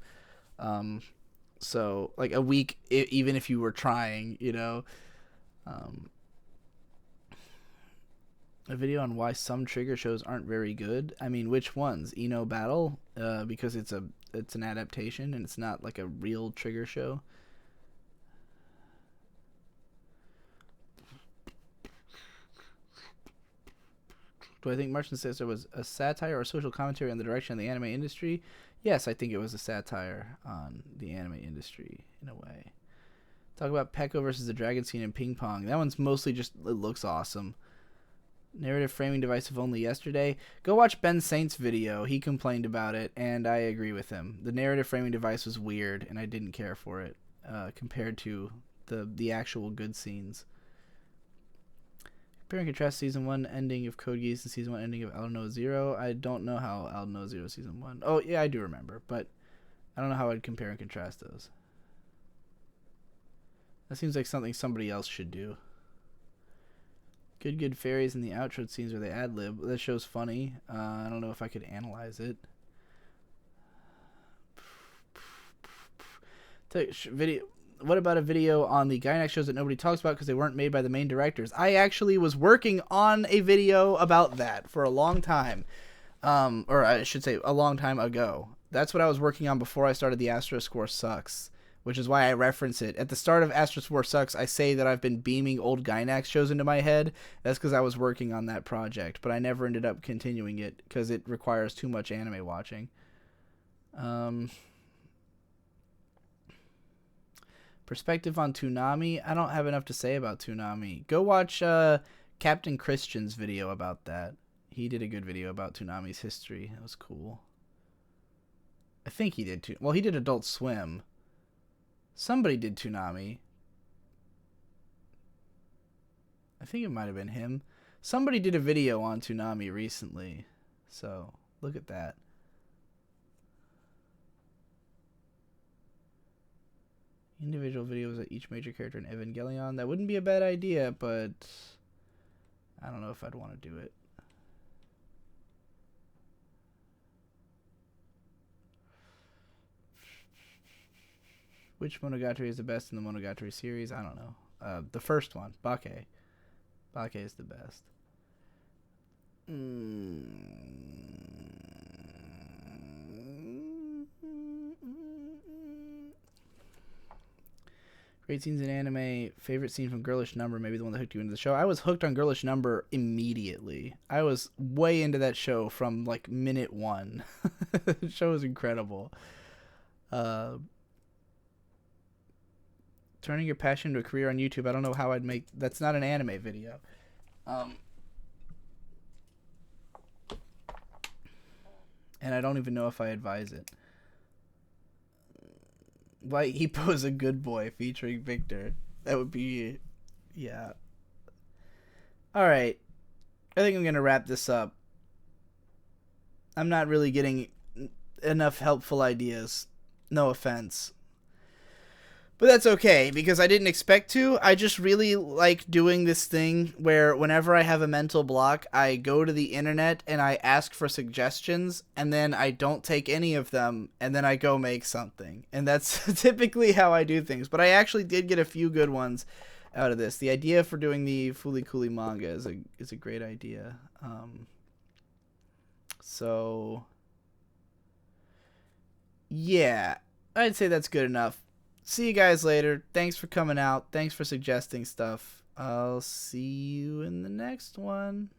So like a week, even if you were trying, you know. A video on why some trigger shows aren't very good. I mean, which ones? Eno Battle, because it's an adaptation and it's not like a real trigger show. Do I think Martian Sister was a satire or a social commentary on the direction of the anime industry? Yes, I think it was a satire on the anime industry in a way. Talk about Pekko versus the Dragon scene in Ping Pong. That one's mostly just, it looks awesome. Narrative framing device of only yesterday. Go watch Ben Saint's video. He complained about it, and I agree with him. The narrative framing device was weird, and I didn't care for it compared to the actual good scenes. Compare and contrast season 1 ending of Code Geass and season 1 ending of Aldnoah Zero. I don't know how Aldnoah Zero season 1. Oh, yeah, I do remember, but I don't know how I'd compare and contrast those. That seems like something somebody else should do. Good fairies in the outro scenes where they ad-lib. That show's funny. I don't know if I could analyze it. Video. What about a video on the Gainax shows that nobody talks about because they weren't made by the main directors? I actually was working on a video about that for a long time. Or I should say a long time ago. That's what I was working on before I started the Asterisk War Sucks, which is why I reference it. At the start of Asterisk War Sucks, I say that I've been beaming old Gainax shows into my head. That's because I was working on that project, but I never ended up continuing it because it requires too much anime watching. Perspective on Toonami. I don't have enough to say about Toonami. Go watch Captain Christian's video about that. He did a good video about Toonami's history. That was cool. I think he did too. Well, he did Adult Swim. Somebody did Toonami. I think it might have been him. Somebody did a video on Toonami recently. So, look at that. Individual videos of each major character in Evangelion. That wouldn't be a bad idea, but I don't know if I'd want to do it. Which Monogatari is the best in the Monogatari series? I don't know. The first one, Bake. Bake is the best. Great scenes in anime. Favorite scene from Girlish Number, maybe the one that hooked you into the show. I was hooked on Girlish Number immediately. I was way into that show from like minute 1. The show was incredible. Turning your passion into a career on YouTube. I don't know how I'd make... That's not an anime video. And I don't even know if I advise it. Why Hippo's a good boy featuring Victor. That would be... Yeah. Alright. I think I'm going to wrap this up. I'm not really getting enough helpful ideas. No offense. But that's okay, because I didn't expect to. I just really like doing this thing where whenever I have a mental block, I go to the internet and I ask for suggestions, and then I don't take any of them, and then I go make something. And that's typically how I do things. But I actually did get a few good ones out of this. The idea for doing the Fooly Cooly manga is a great idea. So, yeah, I'd say that's good enough. See you guys later. Thanks for coming out. Thanks for suggesting stuff. I'll see you in the next one.